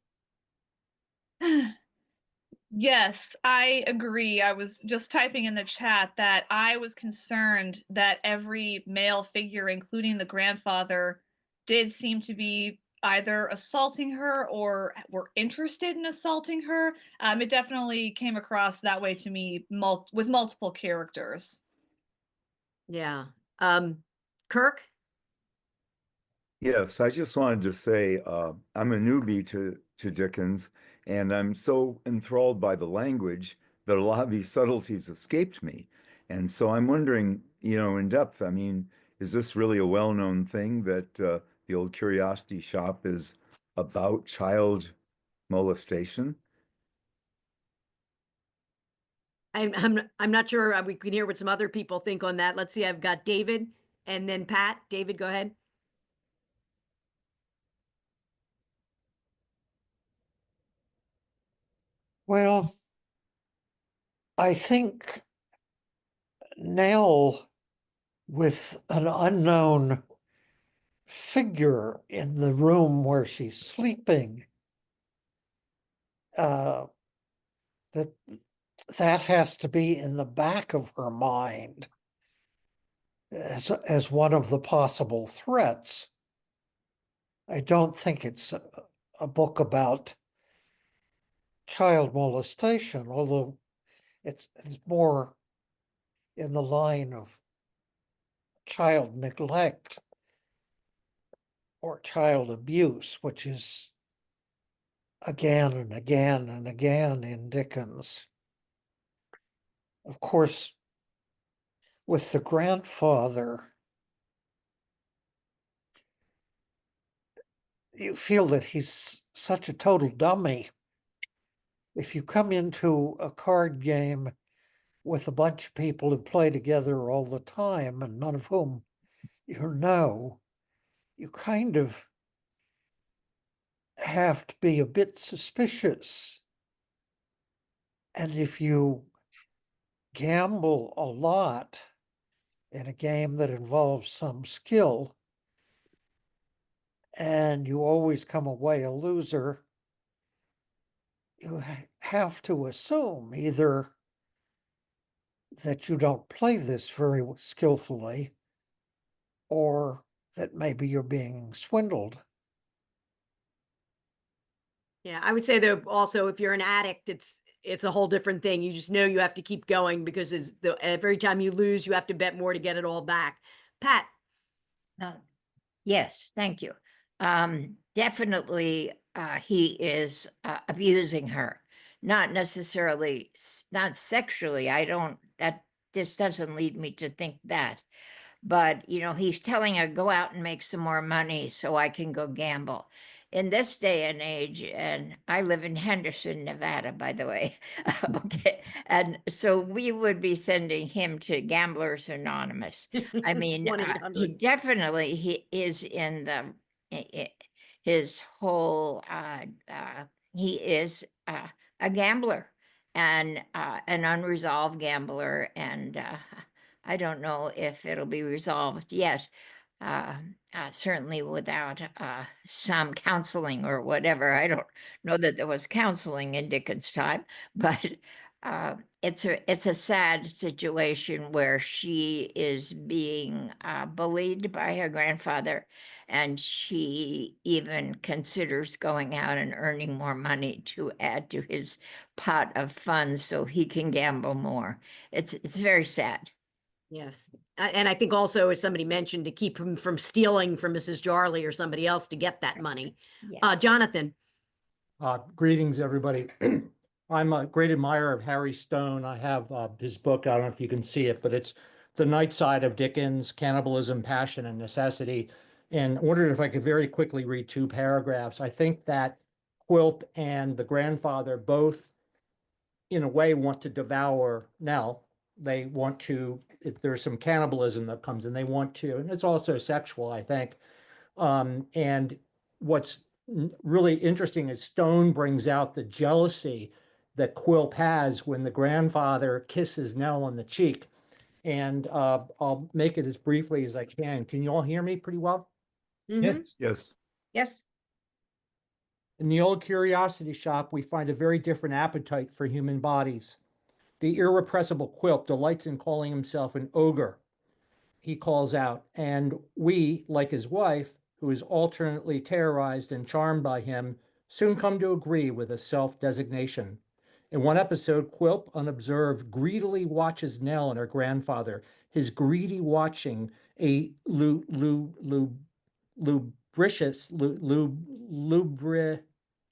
Yes, I agree. I was just typing in the chat that I was concerned that every male figure, including the grandfather, did seem to be either assaulting her or were interested in assaulting her. It definitely came across that way to me with multiple characters. Yeah. Kirk? Yes, I just wanted to say I'm a newbie to Dickens, and I'm so enthralled by the language that a lot of these subtleties escaped me. And so I'm wondering, you know, in depth, I mean, is this really a well-known thing that the Old Curiosity Shop is about child molestation? I'm not sure. We can hear what some other people think on that. Let's see. I've got David and then Pat. David, go ahead. Well, I think Nell, with an unknown figure in the room where she's sleeping, that has to be in the back of her mind as one of the possible threats. I don't think it's a book about child molestation, although it's more in the line of child neglect or child abuse, which is again and again and again in Dickens. Of course, with the grandfather, you feel that he's such a total dummy. If you come into a card game with a bunch of people who play together all the time and none of whom you know, you kind of have to be a bit suspicious. And if you gamble a lot in a game that involves some skill, and you always come away a loser, you have to assume either that you don't play this very skillfully, or that maybe you're being swindled. Yeah, I would say though also if you're an addict, it's a whole different thing. You just know you have to keep going because every time you lose, you have to bet more to get it all back. Pat. Yes, thank you. Definitely, he is abusing her. Not necessarily, not sexually. This doesn't lead me to think that. But, you know, he's telling her, go out and make some more money so I can go gamble. In this day and age, and I live in Henderson, Nevada, by the way. Okay. And so we would be sending him to Gamblers Anonymous. I mean, he is in his whole, he is a gambler and an unresolved gambler. And I don't know if it'll be resolved yet. Certainly without some counseling or whatever. I don't know that there was counseling in Dickens' time, but it's a sad situation where she is being bullied by her grandfather, and she even considers going out and earning more money to add to his pot of funds so he can gamble more. It's very sad. Yes. And I think also, as somebody mentioned, to keep him from stealing from Mrs. Jarley or somebody else to get that money. Yeah. Jonathan. Greetings, everybody. I'm a great admirer of Harry Stone. I have his book. I don't know if you can see it, but it's The Night Side of Dickens, Cannibalism, Passion, and Necessity. And wondered if I could very quickly read 2 paragraphs. I think that Quilp and the grandfather both, in a way, want to devour Nell. They want to, if there's some cannibalism that comes in, they want to, and it's also sexual, I think. And what's really interesting is Stone brings out the jealousy that Quilp has when the grandfather kisses Nell on the cheek. And I'll make it as briefly as I can. Can you all hear me pretty well? Yes. Yes. Yes. In the old curiosity shop, we find a very different appetite for human bodies. The irrepressible Quilp delights in calling himself an ogre. He calls out, and we, like his wife, who is alternately terrorized and charmed by him, soon come to agree with a self-designation. In one episode, Quilp, unobserved, greedily watches Nell and her grandfather. His greedy watching, a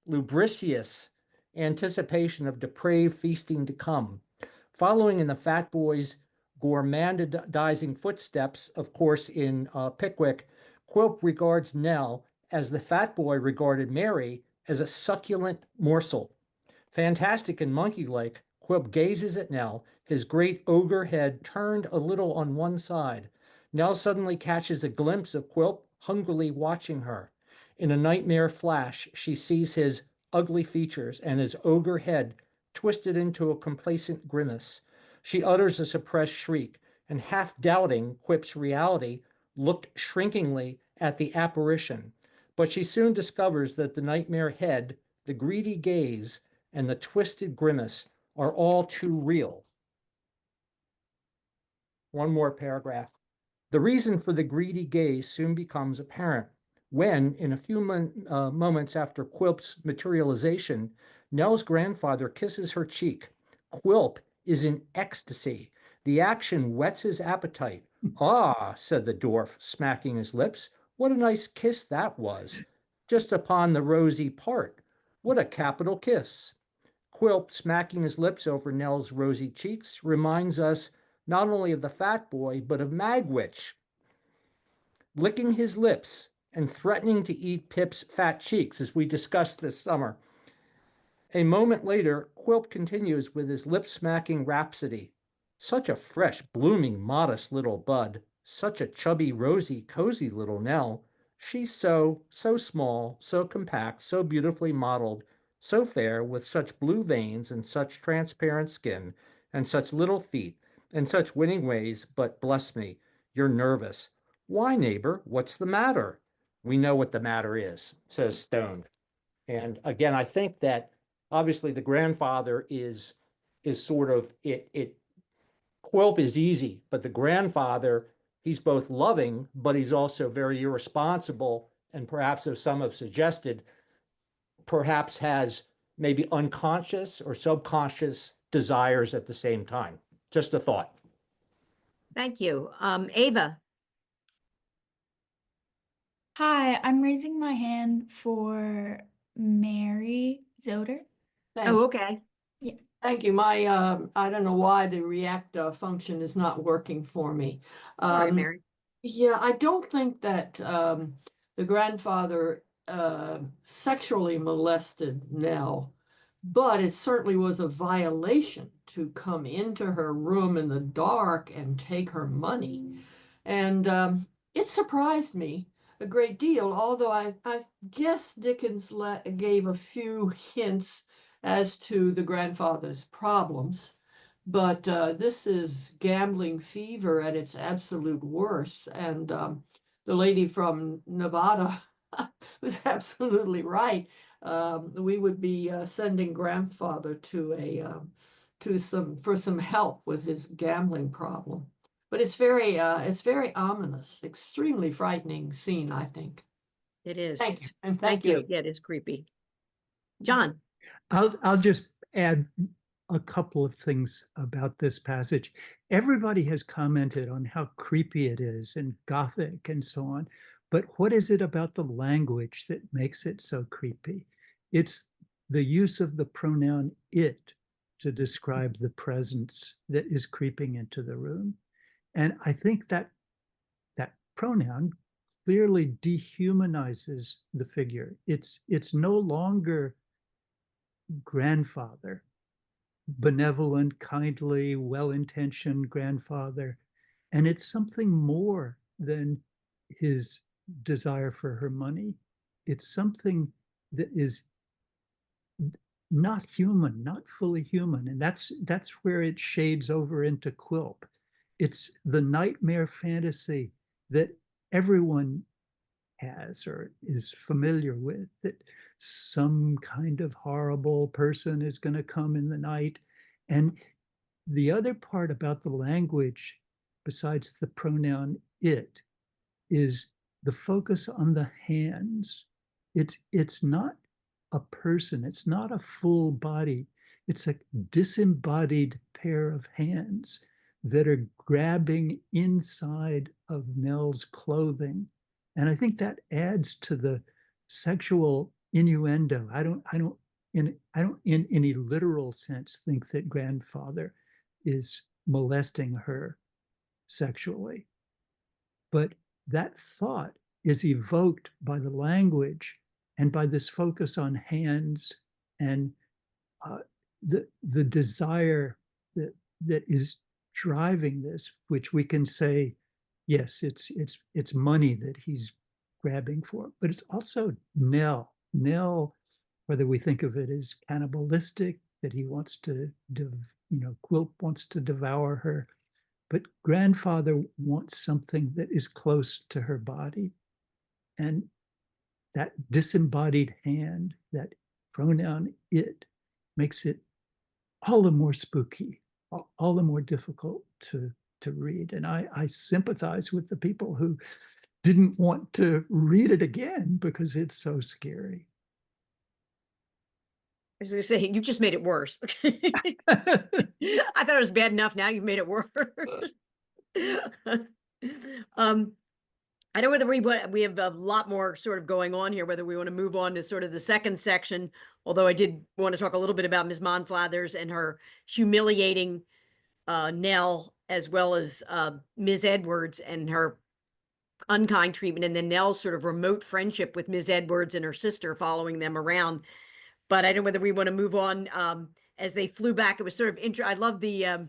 lubricious anticipation of depraved feasting to come. Following in the fat boy's gourmandizing footsteps, of course, in Pickwick, Quilp regards Nell as the fat boy regarded Mary as a succulent morsel. Fantastic and monkey-like, Quilp gazes at Nell, his great ogre head turned a little on one side. Nell suddenly catches a glimpse of Quilp hungrily watching her. In a nightmare flash, she sees his ugly features and his ogre head twisted into a complacent grimace. She utters a suppressed shriek, and half doubting Quip's reality, looked shrinkingly at the apparition. But she soon discovers that the nightmare head, the greedy gaze, and the twisted grimace are all too real. One more paragraph. The reason for the greedy gaze soon becomes apparent when, in a few moments after Quilp's materialization, Nell's grandfather kisses her cheek. Quilp is in ecstasy. The action whets his appetite. Ah, said the dwarf, smacking his lips, what a nice kiss that was. Just upon the rosy part. What a capital kiss. Quilp, smacking his lips over Nell's rosy cheeks, reminds us not only of the fat boy, but of Magwitch, licking his lips and threatening to eat Pip's fat cheeks, as we discussed this summer. A moment later, Quilp continues with his lip-smacking rhapsody. Such a fresh, blooming, modest little bud, such a chubby, rosy, cozy little Nell. She's so small, so compact, so beautifully modeled, so fair, with such blue veins and such transparent skin, and such little feet, and such winning ways, but bless me, you're nervous. Why, neighbor, what's the matter? We know what the matter is, says Stone. And again, I think that obviously the grandfather is sort of it. Quilp is easy, but the grandfather, he's both loving, but he's also very irresponsible, and perhaps, as some have suggested, perhaps has maybe unconscious or subconscious desires at the same time. Just a thought. Thank you. Ava. Hi, I'm raising my hand for Mary Zoder. Thanks. Oh, okay. Yeah. Thank you. My, I don't know why the react function is not working for me. Sorry, Mary. Yeah, I don't think that the grandfather sexually molested Nell, but it certainly was a violation to come into her room in the dark and take her money. And it surprised me a great deal, although I guess Dickens gave a few hints as to the grandfather's problems. But this is gambling fever at its absolute worst. And the lady from Nevada was absolutely right. We would be sending grandfather to for some help with his gambling problem. But it's very ominous, extremely frightening scene, I think. It is. Thank you. And Thank thank you. you. Yeah, it is creepy. John. I'll just add a couple of things about this passage. Everybody has commented on how creepy it is and gothic and so on, but what is it about the language that makes it so creepy? It's the use of the pronoun it to describe the presence that is creeping into the room. And I think that that pronoun clearly dehumanizes the figure. It's no longer grandfather, benevolent, kindly, well-intentioned grandfather. And it's something more than his desire for her money. It's something that is not human, not fully human. And that's where it shades over into Quilp. It's the nightmare fantasy that everyone has or is familiar with, that some kind of horrible person is going to come in the night. And the other part about the language, besides the pronoun it, is the focus on the hands. It's not a person, it's not a full body, it's a disembodied pair of hands that are grabbing inside of Nell's clothing. And I think that adds to the sexual innuendo. I don't in any literal sense think that grandfather is molesting her sexually. But that thought is evoked by the language and by this focus on hands and the desire that is driving this, which we can say, yes, it's money that he's grabbing for, but it's also Nell. Nell, whether we think of it as cannibalistic, that he wants to, Quilp wants to devour her, but grandfather wants something that is close to her body. And that disembodied hand, that pronoun it, makes it all the more spooky, all the more difficult to read. And I sympathize with the people who didn't want to read it again because it's so scary. I was going to say, you just made it worse. I thought it was bad enough. Now you've made it worse. I know whether we have a lot more sort of going on here, whether we want to move on to sort of the second section, although I did want to talk a little bit about Ms. Monflathers and her humiliating Nell, as well as Ms. Edwards and her unkind treatment, and then Nell's sort of remote friendship with Ms. Edwards and her sister following them around. But I don't know whether we want to move on as they flew back. It was sort of I love the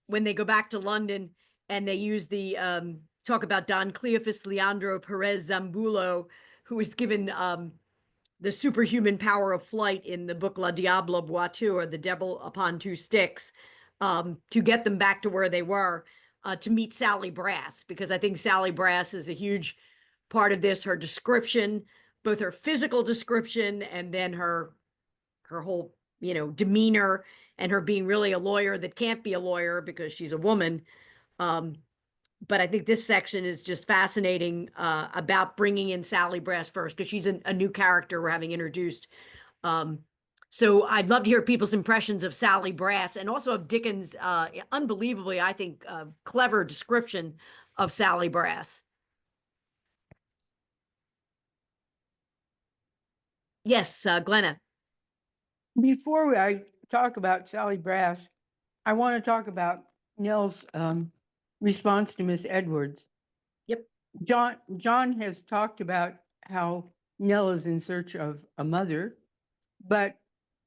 when they go back to London and they use the talk about Don Cleophas Leandro Perez Zambulo, who was given the superhuman power of flight in the book La Diablo Boiteux, or The Devil Upon Two Sticks, to get them back to where they were, to meet Sally Brass, because I think Sally Brass is a huge part of this. Her description, both her physical description and then her whole, demeanor, and her being really a lawyer that can't be a lawyer because she's a woman. But I think this section is just fascinating about bringing in Sally Brass first, because she's a new character we're having introduced. So I'd love to hear people's impressions of Sally Brass, and also of Dickens' unbelievably, I think, clever description of Sally Brass. Yes, Glenna. Before I talk about Sally Brass, I want to talk about Nell's response to Miss Edwards. Yep. John has talked about how Nell is in search of a mother, but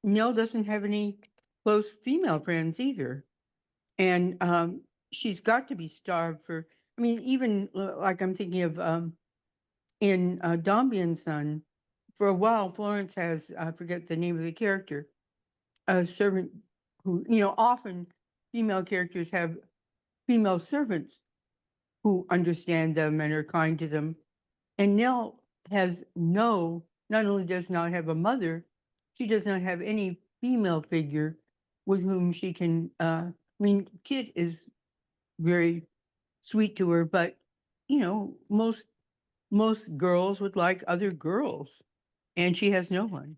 Nell doesn't have any close female friends either. And she's got to be starved for, I mean, even like I'm thinking of in Dombey and Son, for a while, Florence has, I forget the name of the character, a servant who, often female characters have female servants who understand them and are kind to them. And Nell has not only does not have a mother, she does not have any female figure with whom she can, Kit is very sweet to her, but, most girls would like other girls, and she has no one.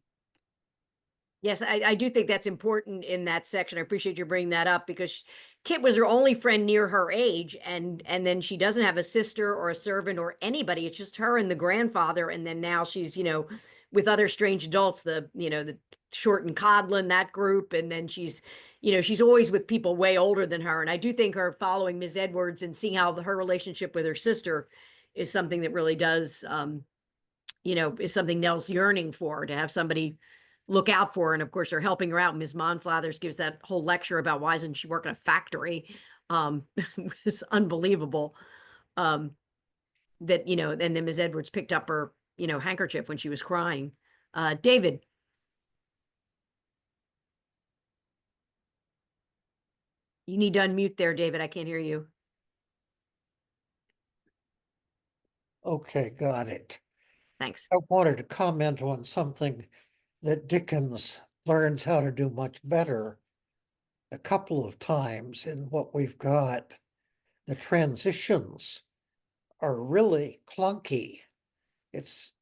Yes, I do think that's important in that section. I appreciate you bringing that up, because Kit was her only friend near her age, and then she doesn't have a sister or a servant or anybody. It's just her and the grandfather, and then now she's, with other strange adults, the Short and Codlin, that group, and then she's always with people way older than her. And I do think her following Ms. Edwards and seeing how her relationship with her sister is something that really does, is something Nell's yearning for, to have somebody look out for her. And of course, they're helping her out. Ms. Monflathers gives that whole lecture about why doesn't she work in a factory? It's unbelievable. That, and then Ms. Edwards picked up her, handkerchief when she was crying. David. You need to unmute there, David. I can't hear you. Okay, got it. Thanks. I wanted to comment on something that Dickens learns how to do much better a couple of times in what we've got. The transitions are really clunky. It's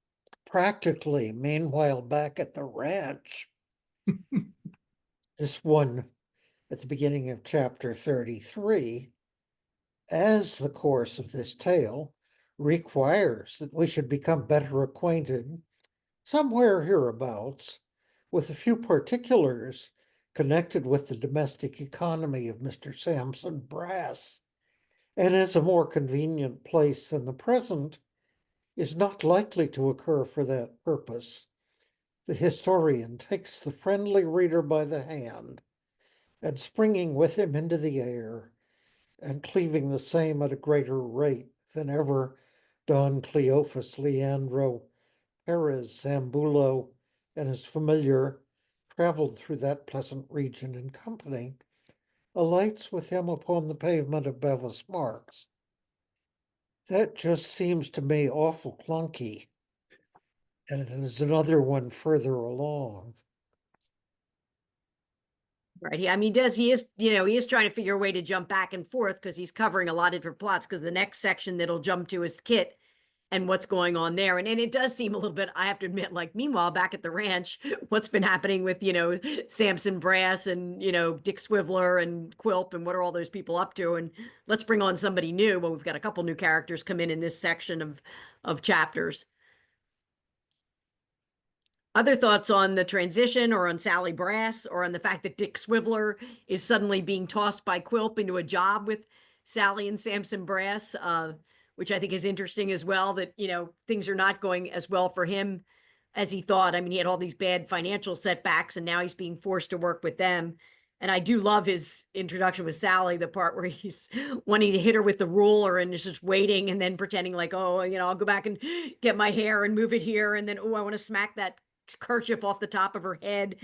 practically, meanwhile, back at the ranch. This one at the beginning of chapter 33, as the course of this tale requires that we should become better acquainted, somewhere hereabouts, with a few particulars connected with the domestic economy of Mr. Samson Brass, and as a more convenient place than the present is not likely to occur for that purpose, the historian takes the friendly reader by the hand, and springing with him into the air, and cleaving the same at a greater rate than ever Don Cleophas Leandro Perez Zambulo and his familiar traveled through that pleasant region in company, alights with him upon the pavement of Bevis Marks. That just seems to me awful clunky, and it is another one further along. Right. He is trying to figure a way to jump back and forth, because he's covering a lot of different plots, because the next section that'll jump to is Kit and what's going on there. And it does seem a little bit, I have to admit, like, meanwhile, back at the ranch, what's been happening with, Samson Brass and, Dick Swiveller and Quilp, and what are all those people up to? And let's bring on somebody new. Well, we've got a couple new characters come in this section of chapters. Other thoughts on the transition, or on Sally Brass, or on the fact that Dick Swiveller is suddenly being tossed by Quilp into a job with Sally and Samson Brass, which I think is interesting as well, that, things are not going as well for him as he thought. I mean, he had all these bad financial setbacks, and now he's being forced to work with them. And I do love his introduction with Sally, the part where he's wanting to hit her with the ruler and is just waiting and then pretending like, oh, I'll go back and get my hair and move it here. And then, oh, I want to smack that kerchief off the top of her head.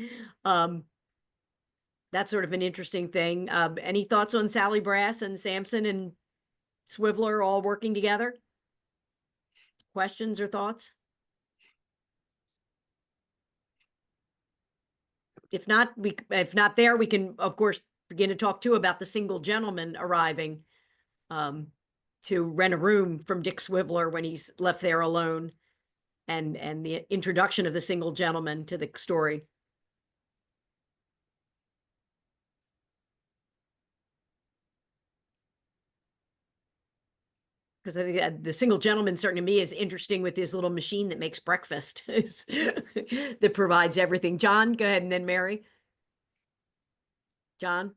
That's sort of an interesting thing. Any thoughts on Sally Brass and Samson and Swiveller all working together? Questions or thoughts? If not, we can, of course, begin to talk too about the single gentleman arriving to rent a room from Dick Swiveller when he's left there alone, and the introduction of the single gentleman to the story. Because I think the single gentleman, certainly to me, is interesting with this little machine that makes breakfast, that provides everything. John, go ahead, and then Mary. John?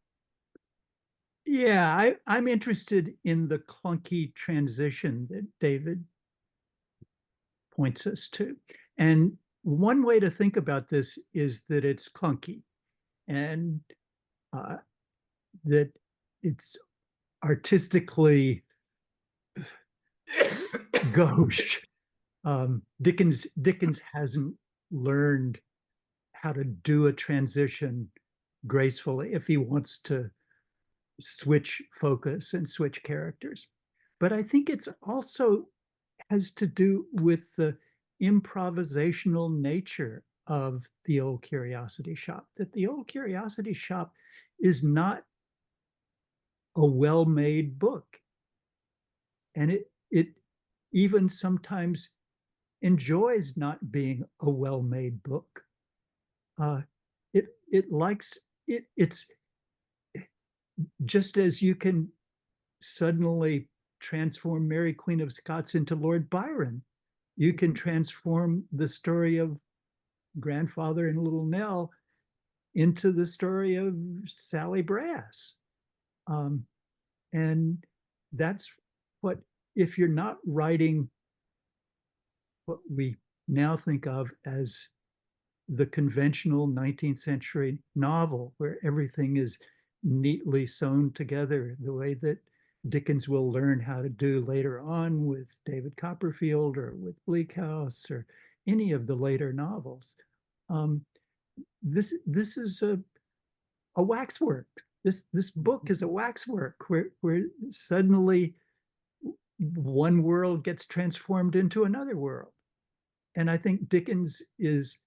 Yeah, I'm interested in the clunky transition that David points us to. And one way to think about this is that it's clunky and that it's artistically gauche. Dickens hasn't learned how to do a transition gracefully if he wants to switch focus and switch characters. But I think it's also has to do with the improvisational nature of the Old Curiosity Shop, that the Old Curiosity Shop is not a well-made book. And it even sometimes enjoys not being a well-made book. It's just as you can suddenly transform Mary Queen of Scots into Lord Byron, you can transform the story of Grandfather and Little Nell into the story of Sally Brass. And that's what, if you're not writing what we now think of as the conventional 19th century novel, where everything is neatly sewn together, the way that Dickens will learn how to do later on with David Copperfield or with Bleak House or any of the later novels. This is a waxwork. This book is a waxwork where suddenly one world gets transformed into another world. And I think Dickens is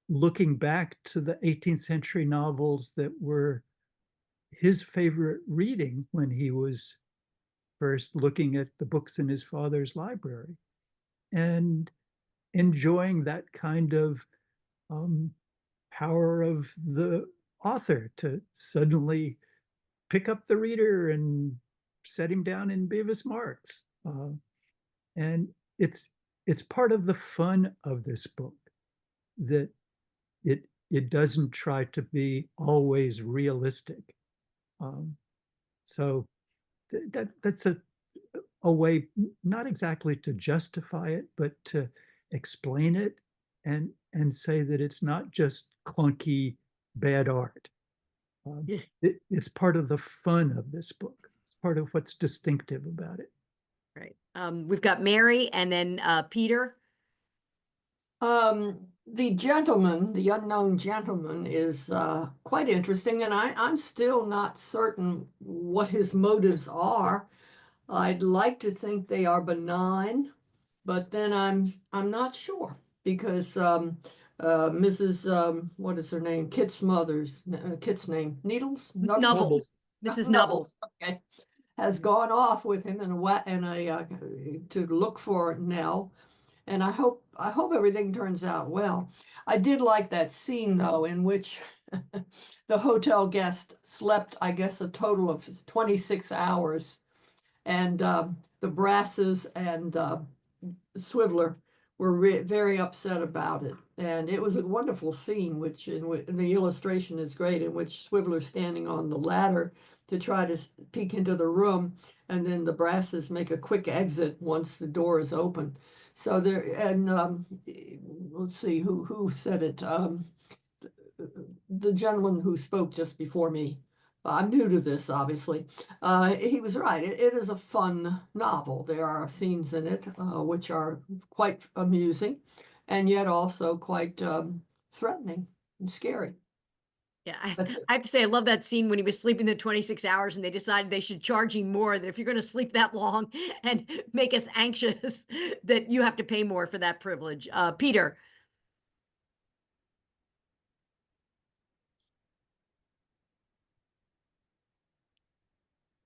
looking back to the 18th century novels that were his favorite reading when he was first looking at the books in his father's library and enjoying that kind of power of the author to suddenly pick up the reader and set him down in Beavis Marks. And it's part of the fun of this book that it doesn't try to be always realistic. So that's a way, not exactly to justify it, but to explain it and say that it's not just clunky bad art. It's part of the fun of this book. It's part of what's distinctive about it. Right. We've got Mary and then Peter. The gentleman, the unknown gentleman, is quite interesting, and I'm still not certain what his motives are. I'd like to think they are benign, but then I'm not sure, because Mrs. What is her name? Kit's mother's Kit's name? Needles? Nubbles. Mrs. Nubbles. Okay, has gone off with him to look for Nell. And I hope everything turns out well. I did like that scene, though, in which the hotel guest slept, I guess, a total of 26 hours. And the Brasses and Swiveller were very upset about it. And it was a wonderful scene, which the illustration is great, in which Swiveller's standing on the ladder to try to peek into the room. And then the Brasses make a quick exit once the door is open. So there, and let's see who said it. the gentleman who spoke just before me, I'm new to this, obviously. He was right. It is a fun novel. There are scenes in it which are quite amusing and yet also quite threatening and scary. Yeah, I have to say, I love that scene when he was sleeping the 26 hours and they decided they should charge him more, that if you're going to sleep that long and make us anxious, that you have to pay more for that privilege. Peter.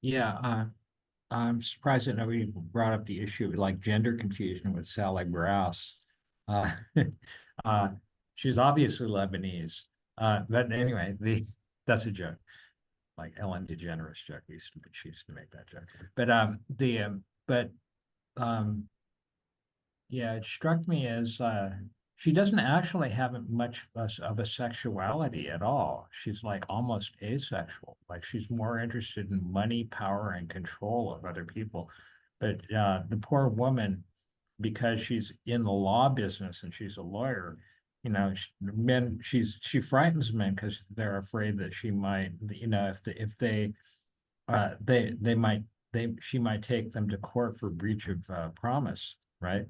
Yeah, I'm surprised that nobody brought up the issue of like gender confusion with Sally Brass. Uh, uh, she's obviously Lebanese. But anyway, that's a joke. Like Ellen DeGeneres joke. She used to make that joke. But yeah, it struck me as she doesn't actually have much of a sexuality at all. She's like almost asexual. Like she's more interested in money, power, and control of other people. But the poor woman, because she's in the law business and she's a lawyer, you know, she frightens men because they're afraid that she might, you know, she might take them to court for breach of promise, right?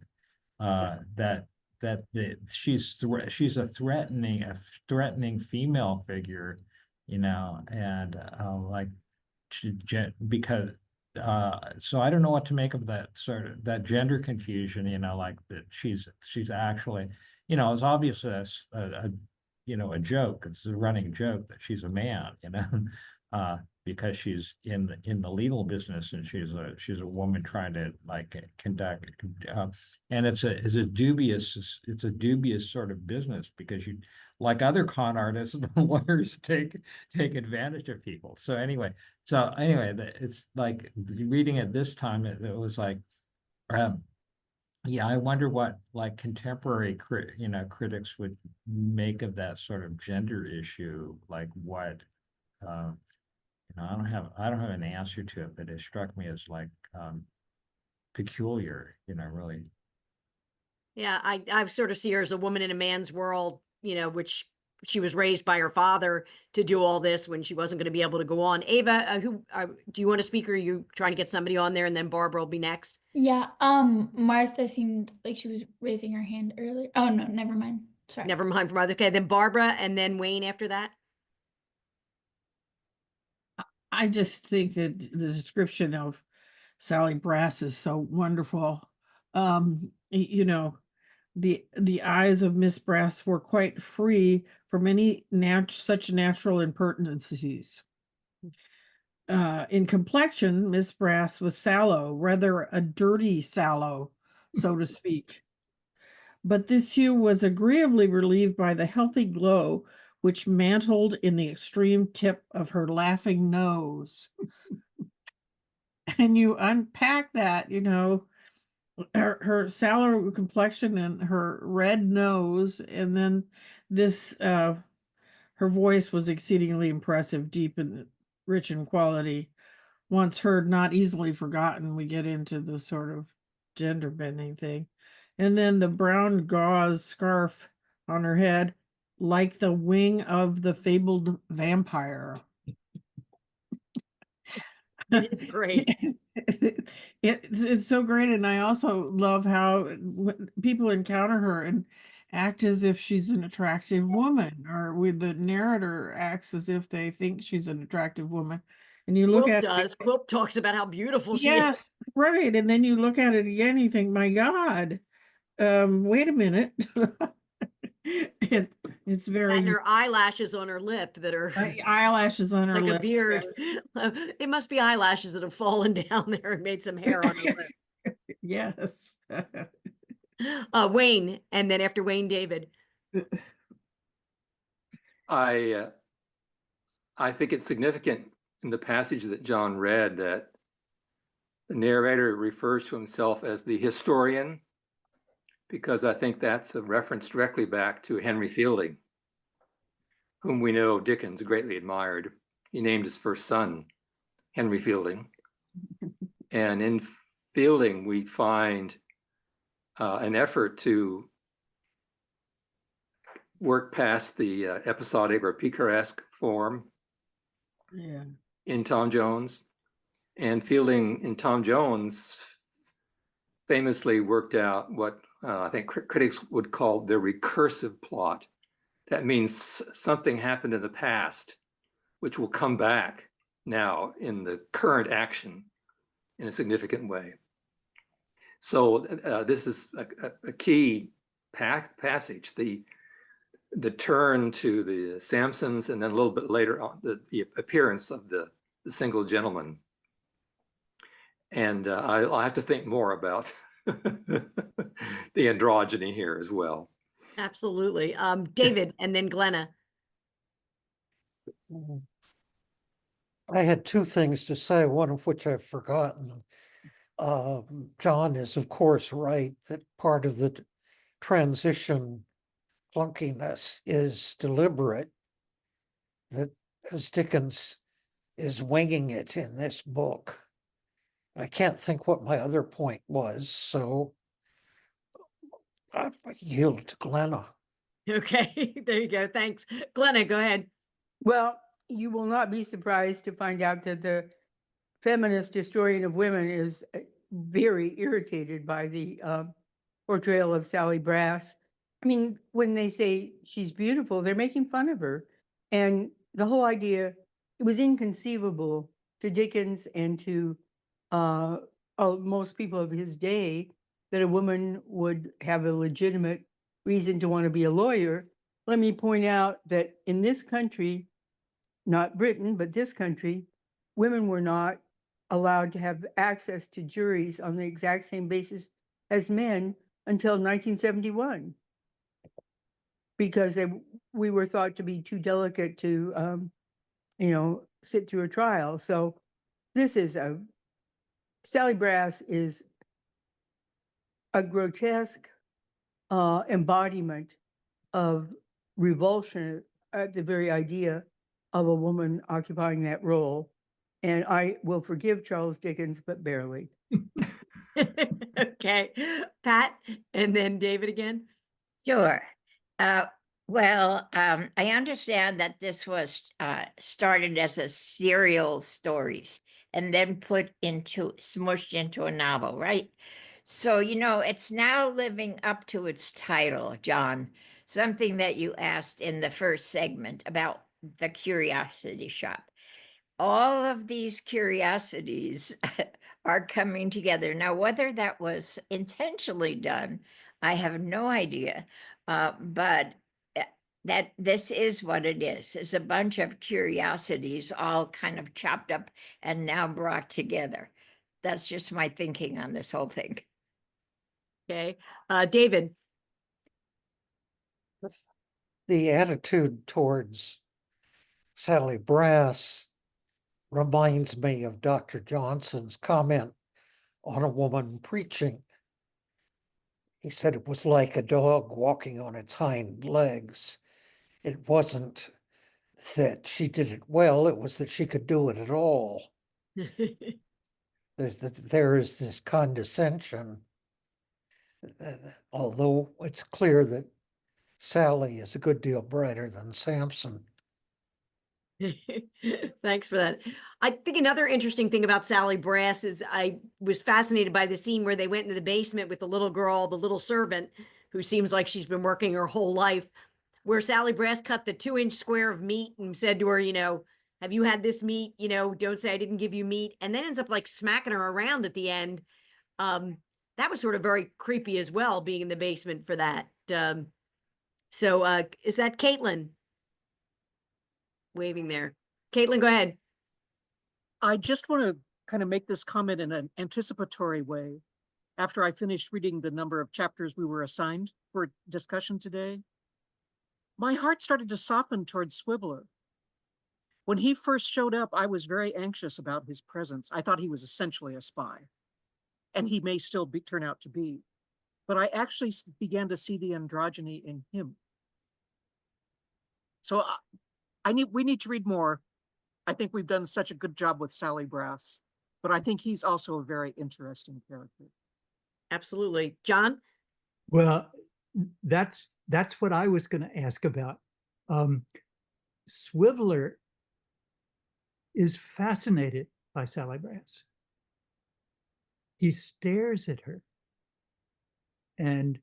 She's a threatening female figure, you know, and because so I don't know what to make of that sort of that gender confusion, you know, like that she's actually, you know, it's obviously a you know, a joke. It's a running joke that she's a man, you know, because she's in the legal business and she's a woman trying to like conduct, and it's a dubious sort of business because you, like other con artists, the lawyers take advantage of people. So anyway, it's like reading it this time, it was like, yeah, I wonder what like contemporary critics would make of that sort of gender issue. Like what, you know, I don't have an answer to it, but it struck me as like peculiar, you know, really. Yeah, I sort of see her as a woman in a man's world, you know, which she was raised by her father to do all this when she wasn't going to be able to go on. Ava, do you want to speak, or are you trying to get somebody on there, and then Barbara will be next? Yeah, Martha seemed like she was raising her hand earlier. Oh no, never mind. Sorry. Never mind for Martha. Okay, then Barbara, and then Wayne after that. I just think that the description of Sally Brass is so wonderful. You know, the eyes of Miss Brass were quite free from any such natural impertinencies. In complexion, Miss Brass was sallow, rather a dirty sallow, so to speak. But this hue was agreeably relieved by the healthy glow which mantled in the extreme tip of her laughing nose. And you unpack that, you know, her sallow complexion and her red nose, and then this her voice was exceedingly impressive, deep and rich in quality. Once heard, not easily forgotten. We get into the sort of gender bending thing. And then the brown gauze scarf on her head, like the wing of the fabled vampire. It's great. It's so great. And I also love how people encounter her and act as if she's an attractive woman, or with the narrator acts as if they think she's an attractive woman. And you look Quilp at does. Quilp talks about how beautiful she is. yes, right. And then you look at it again, you think, my God, wait a minute. It's very, and her eyelashes on her lip that are eyelashes on her like lip. a beard. Yes. It must be eyelashes that have fallen down there and made some hair on her lip. Yes. Wayne, and then after Wayne, David. I think it's significant in the passage that John read that the narrator refers to himself as the historian, because I think that's a reference directly back to Henry Fielding, whom we know Dickens greatly admired. He named his first son Henry Fielding. And in Fielding, we find an effort to work past the episodic or picaresque form Yeah. in Tom Jones. And Fielding in Tom Jones famously worked out what I think critics would call the recursive plot. That means something happened in the past, which will come back now in the current action in a significant way. So this is a key passage, the turn to the Samsons, and then a little bit later on, the appearance of the single gentleman. And I'll have to think more about the androgyny here as well. Absolutely. David, and then Glenna. I had two things to say, one of which I've forgotten. John is, of course, right that part of the transition clunkiness is deliberate, that as Dickens is winging it in this book. I can't think what my other point was, so I yield to Glenna. Okay, there you go. Thanks. Glenna, go ahead. Well, you will not be surprised to find out that the feminist historian of women is very irritated by the portrayal of Sally Brass. I mean, when they say she's beautiful, they're making fun of her. And the whole idea, it was inconceivable to Dickens and to most people of his day that a woman would have a legitimate reason to want to be a lawyer. Let me point out that in this country, not Britain, but this country, women were not allowed to have access to juries on the exact same basis as men until 1971, because we were thought to be too delicate to, sit through a trial. So this is Sally Brass is a grotesque embodiment of revulsion at the very idea of a woman occupying that role. And I will forgive Charles Dickens, but barely. Okay, Pat, and then David again. Sure. Well, I understand that this was started as a serial stories and then smushed into a novel, right? So, it's now living up to its title, John, something that you asked in the first segment about the curiosity shop. All of these curiosities are coming together. Now, whether that was intentionally done, I have no idea. But that this is what it is. It's a bunch of curiosities all kind of chopped up and now brought together. That's just my thinking on this whole thing. Okay, David. The attitude towards Sally Brass reminds me of Dr. Johnson's comment on a woman preaching. He said it was like a dog walking on its hind legs. It wasn't that she did it well, it was that she could do it at all. There is this condescension, although it's clear that Sally is a good deal brighter than Samson. Thanks for that. I think another interesting thing about Sally Brass is I was fascinated by the scene where they went into the basement with the little girl, the little servant, who seems like she's been working her whole life, where Sally Brass cut the 2-inch square of meat and said to her, have you had this meat? Don't say I didn't give you meat. And then ends up like smacking her around at the end. That was sort of very creepy as well, being in the basement for that. So is that Caitlin? Waving there. Caitlin, go ahead. I just want to kind of make this comment in an anticipatory way. After I finished reading the number of chapters we were assigned for discussion today, my heart started to soften towards Swiveller. When he first showed up, I was very anxious about his presence. I thought he was essentially a spy, and he may still turn out to be. But I actually began to see the androgyny in him. So we need to read more. I think we've done such a good job with Sally Brass, but I think he's also a very interesting character. Absolutely. John? Well, that's that's what I was going to ask about. Swiveller is fascinated by Sally Brass. He stares at her. And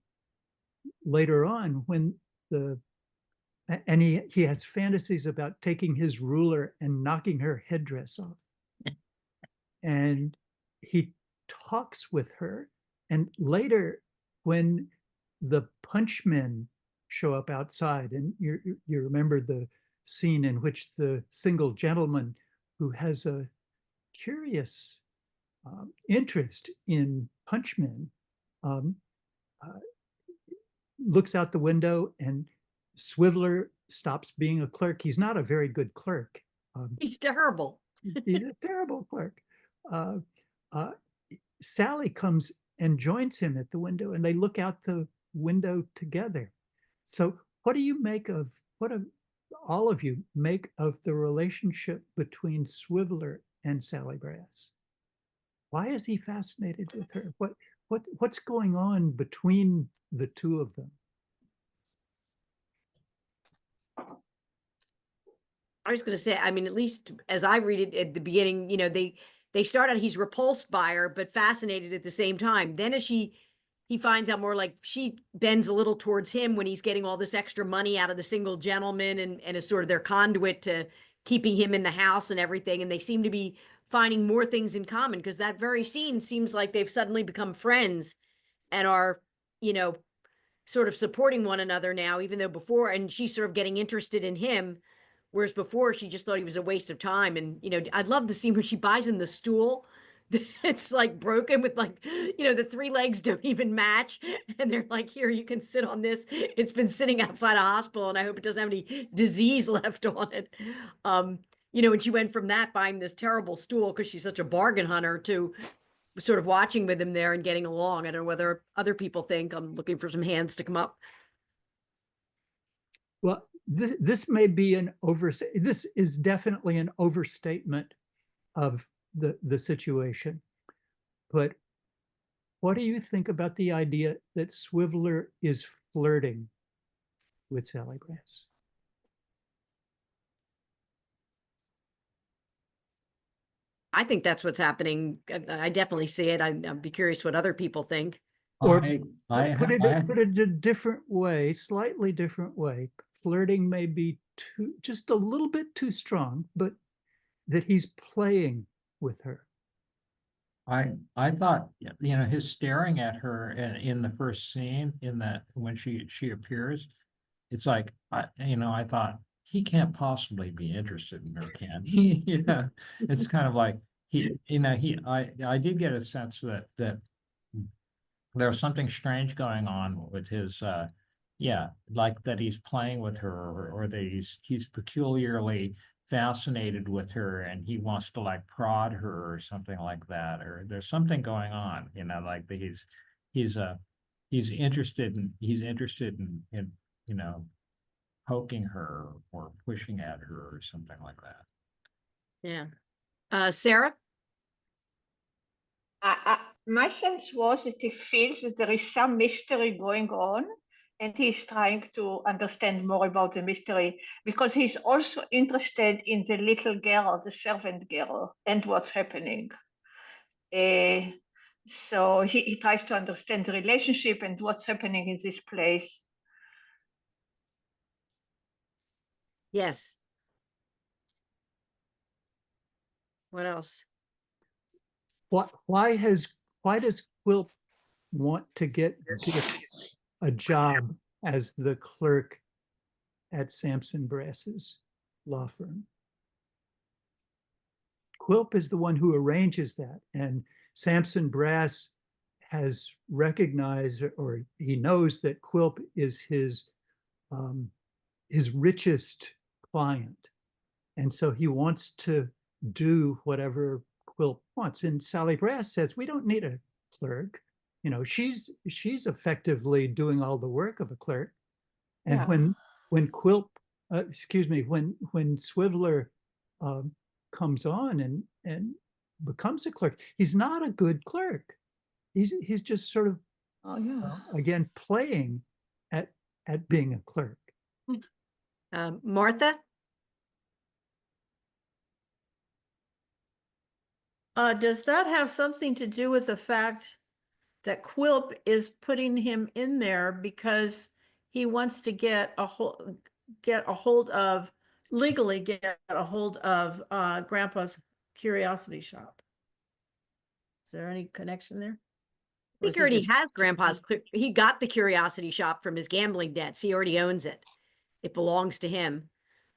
later on, when he has fantasies about taking his ruler and knocking her headdress off. And he talks with her. And later, when the punchmen show up outside, and you remember the scene in which the single gentleman who has a curious interest in punchmen looks out the window, and Swiveller stops being a clerk. He's not a very good clerk. He's terrible. He's a terrible clerk. Sally comes and joins him at the window, and they look out the window together. So what do you make of, what do all of you make of the relationship between Swiveller and Sally Brass? Why is he fascinated with her? What's going on between the two of them? I was going to say, I mean, at least as I read it at the beginning, you know, they start out, he's repulsed by her, but fascinated at the same time. Then as he finds out more, like she bends a little towards him when he's getting all this extra money out of the single gentleman and is sort of their conduit to keeping him in the house and everything. And they seem to be finding more things in common, because that very scene seems like they've suddenly become friends and are, you know, sort of supporting one another now, even though before, and she's sort of getting interested in him. Whereas before she just thought he was a waste of time. And, you know, I'd love the scene where she buys him the stool. It's like broken with, like, you know, the 3 legs don't even match. And they're like, here, you can sit on this. It's been sitting outside a hospital and I hope it doesn't have any disease left on it. You know, and she went from that buying this terrible stool because she's such a bargain hunter to sort of watching with him there and getting along. I don't know whether other people think. I'm looking for some hands to come up. Well, this may be this is definitely an overstatement of the situation. But what do you think about the idea that Swiveller is flirting with Sally Brass? I think that's what's happening. I definitely see it. I'd be curious what other people think. Or put it a different way, slightly different way. Flirting may be just a little bit too strong, but that he's playing with her. I thought, you know, his staring at her in the first scene, in that when she appears, it's like, you know, I thought he can't possibly be interested in her, can he? Yeah, it's kind of like he, you know, I did get a sense that there was something strange going on with his, yeah, like that he's playing with her, or that he's peculiarly fascinated with her and he wants to like prod her or something like that, or there's something going on, you know, like that he's interested in you know, poking her or pushing at her or something like that. Yeah. Sarah? My sense was that he feels that there is some mystery going on, and he's trying to understand more about the mystery, because he's also interested in the little girl, the servant girl, and what's happening. So he tries to understand the relationship and what's happening in this place. Yes. What else? Why does Quilp want to get a job as the clerk at Samson Brass's law firm? Quilp is the one who arranges that, and Samson Brass has recognized, or he knows, that Quilp is his richest client, and so he wants to do whatever Quilp wants. And Sally Brass says, we don't need a clerk. You know, she's effectively doing all the work of a clerk. And Yeah. when Quilp, when Swiveller comes on and becomes a clerk, he's not a good clerk. He's just sort of, again, playing at at being a clerk. Martha? Does that have something to do with the fact that Quilp is putting him in there because he wants to legally get a hold of Grandpa's curiosity shop? Is there any connection there? I think he already has Grandpa's. He got the curiosity shop from his gambling debts. He already owns it. It belongs to him.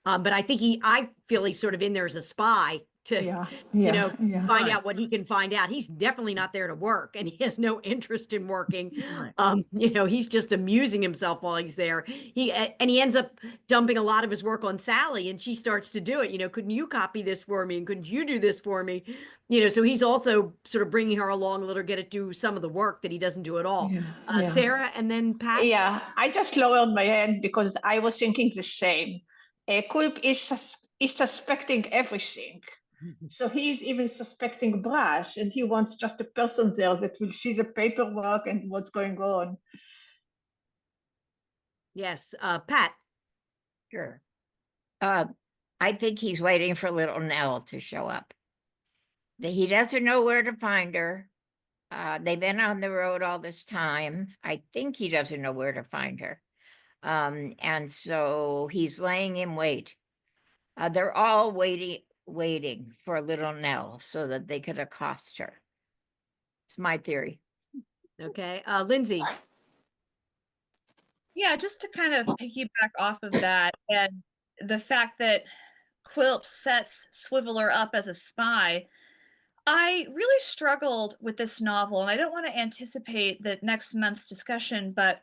But I think I feel he's sort of in there as a spy to, find out what he can find out. He's definitely not there to work, and he has no interest in working. He's just amusing himself while he's there. He ends up dumping a lot of his work on Sally, and she starts to do it. Couldn't you copy this for me? And couldn't you do this for me? So he's also sort of bringing her along, let her get to do some of the work that he doesn't do at all. Sarah, and then Pat. Yeah, I just lowered my hand because I was thinking the same. Quilp is suspecting everything. So he's even suspecting Brass, and he wants just a person there that will see the paperwork and what's going on. Yes, Pat. Sure. I think he's waiting for little Nell to show up. He doesn't know where to find her. They've been on the road all this time. I think he doesn't know where to find her. And so he's laying in wait. They're all waiting for little Nell so that they could accost her. It's my theory. Okay. Lindsay. Yeah, just to kind of piggyback off of that and the fact that Quilp sets Swiveller up as a spy, I really struggled with this novel, and I don't want to anticipate the next month's discussion, but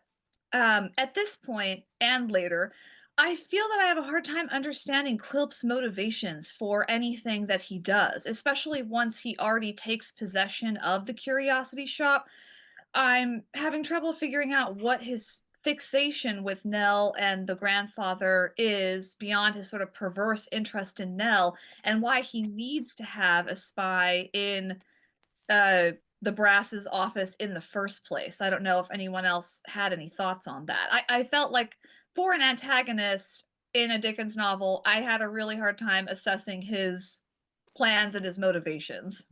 at this point and later, I feel that I have a hard time understanding Quilp's motivations for anything that he does, especially once he already takes possession of the curiosity shop. I'm having trouble figuring out what his fixation with Nell and the grandfather is beyond his sort of perverse interest in Nell, and why he needs to have a spy in the Brass's office in the first place. I don't know if anyone else had any thoughts on that. I felt like for an antagonist in a Dickens novel, I had a really hard time assessing his plans and his motivations.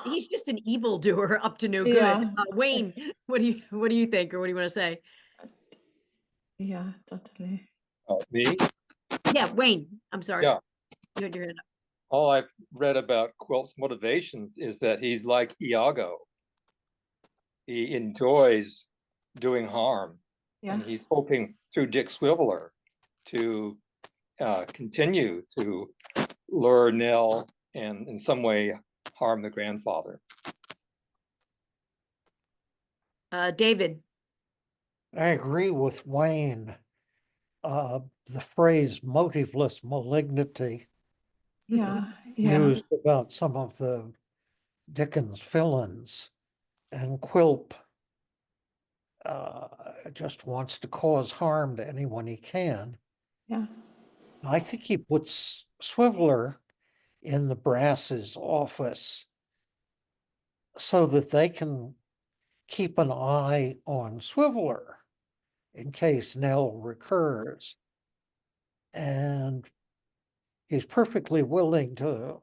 He's just an evildoer up to no good. Wayne, what do you think, or what do you want to say? Yeah, totally. Me? Yeah, Wayne. I'm sorry. Yeah. You had your hand up. All I've read about Quilp's motivations is that he's like Iago. He enjoys doing harm, and he's hoping through Dick Swiveller to continue to lure Nell and in some way harm the grandfather. David. I agree with Wayne. The phrase motiveless malignity used about some of the Dickens villains, and Quilp just wants to cause harm to anyone he can. I think he puts Swiveller in the Brass's office so that they can keep an eye on Swiveller in case Nell recurs. And he's perfectly willing to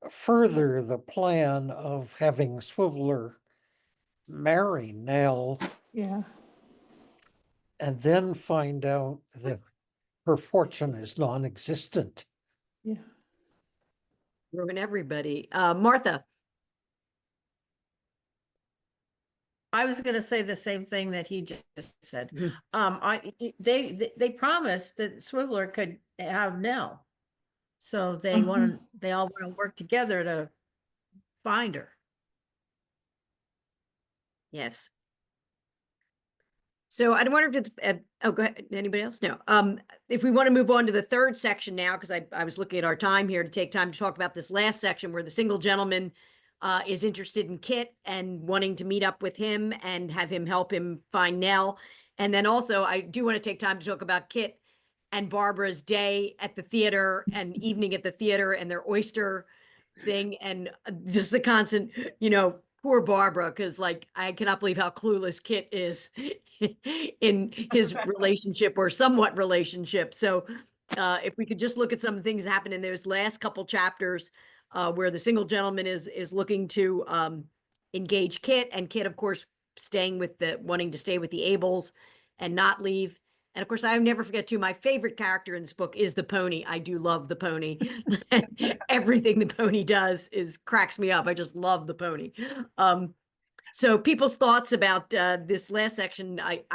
further the plan of having Swiveller marry Nell. And then find out that her fortune is non-existent. Ruin everybody. Martha. I was going to say the same thing that he just said. They promised that Swiveller could have Nell, so they all want to work together to find her. Yes. So I wonder if it's, oh, go ahead. Anybody else? No. If we want to move on to the third section now, because I was looking at our time here to take time to talk about this last section where the single gentleman is interested in Kit and wanting to meet up with him and have him help him find Nell. And then also I do want to take time to talk about Kit and Barbara's day at the theater and evening at the theater and their oyster thing and just the constant, poor Barbara, because like I cannot believe how clueless Kit is in his relationship or somewhat relationship. So if we could just look at some things that happen in those last couple chapters where the single gentleman is looking to engage Kit, and Kit, of course, wanting to stay with the Abels and not leave. And of course, I never forget too, my favorite character in this book is the pony. I do love the pony. Everything the pony does cracks me up. I just love the pony. So people's thoughts about this last section, I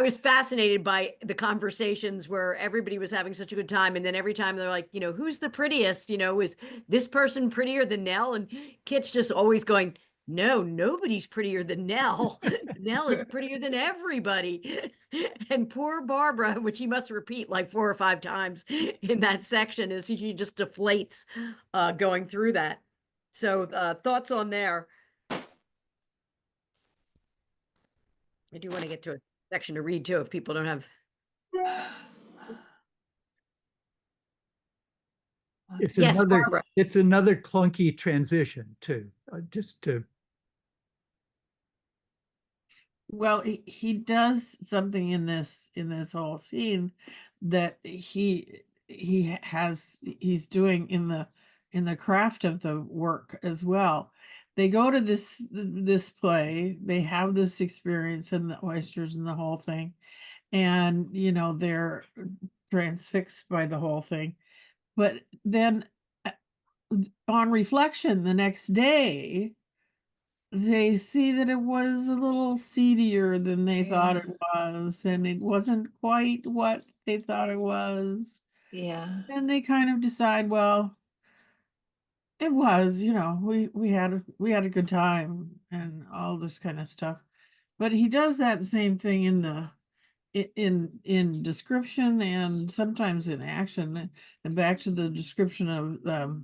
was fascinated by the conversations where everybody was having such a good time. And then every time they're like, who's the prettiest? Is this person prettier than Nell? And Kit's just always going, no, nobody's prettier than Nell. Nell is prettier than everybody. And poor Barbara, which he must repeat like 4 or 5 times in that section, is she just deflates going through that. So thoughts on there. I do want to get to a section to read too if people don't have. It's Yes, another Barbara. it's another clunky transition too. Well, he does something in this whole scene that he's doing in the craft of the work as well. They go to this play, they have this experience and the oysters and the whole thing, and they're transfixed by the whole thing. But then on reflection the next day, they see that it was a little seedier than they thought it was, and it wasn't quite what they thought it was. Yeah. And they kind of decide, well, it was, we had a good time and all this kind of stuff. But he does that same thing in description and sometimes in action. And back to the description of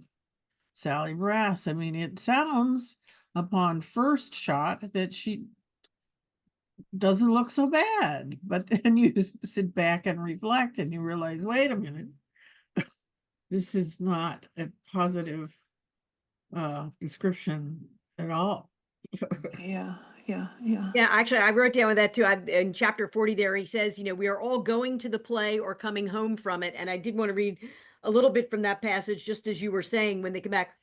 Sally Brass. I mean, it sounds upon first shot that she doesn't look so bad, but then you sit back and reflect and you realize, wait a minute, this is not a positive description at all. Yeah. Yeah, actually, I wrote down with that too. In chapter 40 there, he says, we are all going to the play or coming home from it. And I did want to read a little bit from that passage, just as you were saying, when they come back.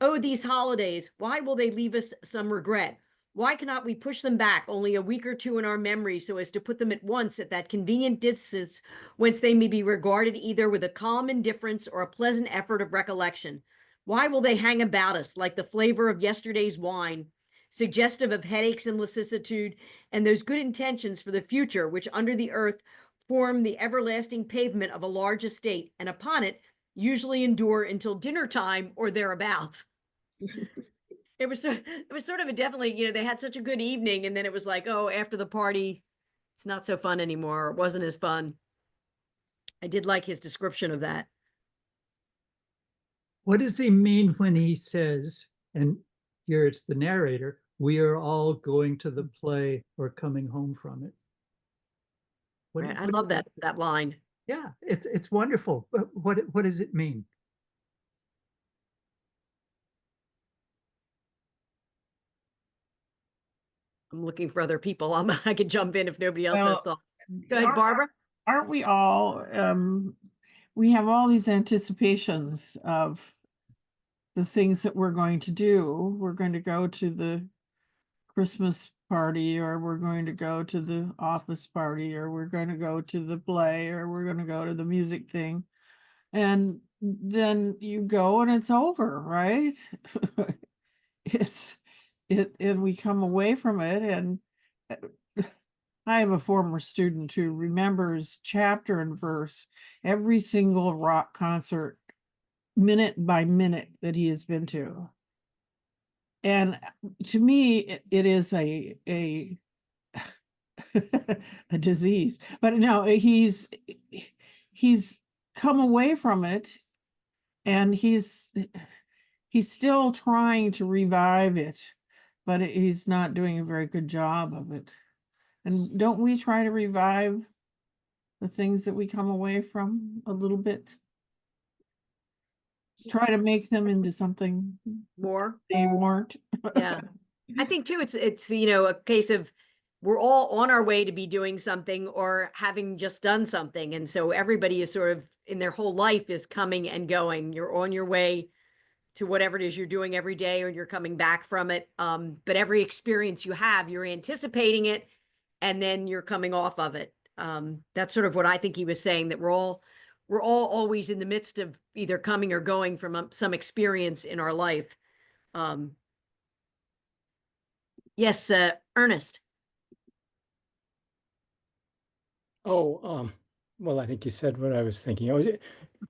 Oh, these holidays, why will they leave us some regret? Why cannot we push them back only a week or two in our memory so as to put them at once at that convenient distance whence they may be regarded either with a calm indifference or a pleasant effort of recollection? Why will they hang about us like the flavor of yesterday's wine, suggestive of headaches and lassitude, and those good intentions for the future which under the earth form the everlasting pavement of a large estate, and upon it usually endure until dinner time or thereabouts. It was sort of a definitely, they had such a good evening, and then it was like, oh, after the party, it's not so fun anymore. It wasn't as fun. I did like his description of that. What does he mean when he says, and here it's the narrator, we are all going to the play or coming home from it? I love that line. Yeah, it's wonderful. But what does it mean? I'm looking for other people. I could jump in if nobody else has thoughts. Go ahead, Barbara. Aren't we all? We have all these anticipations of the things that we're going to do. We're going to go to the Christmas party, or we're going to go to the office party, or we're going to go to the play, or we're going to go to the music thing. And then you go and it's over, right? And we come away from it, and I have a former student who remembers chapter and verse every single rock concert, minute by minute, that he has been to. And to me, it is a a disease. But no, he's come away from it, and he's still trying to revive it, but he's not doing a very good job of it. And don't we try to revive the things that we come away from a little bit? try to make them into something more they weren't. Yeah. I think too, it's, you know, a case of we're all on our way to be doing something or having just done something. And so everybody is sort of in their whole life is coming and going. You're on your way to whatever it is you're doing every day, or you're coming back from it. But every experience you have, you're anticipating it and then you're coming off of it. That's sort of what I think he was saying, that we're all always in the midst of either coming or going from some experience in our life. Yes, Ernest. Oh, well, I think you said what I was thinking. It was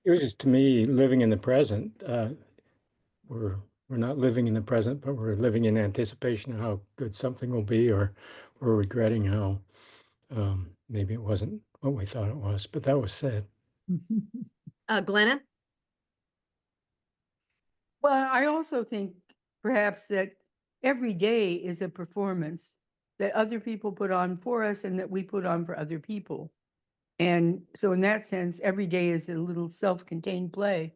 just, to me, living in the present. We're not living in the present, but we're living in anticipation of how good something will be, or we're regretting how maybe it wasn't what we thought it was. But that was said. Glenna? Well, I also think perhaps that every day is a performance that other people put on for us and that we put on for other people. And so in that sense, every day is a little self-contained play.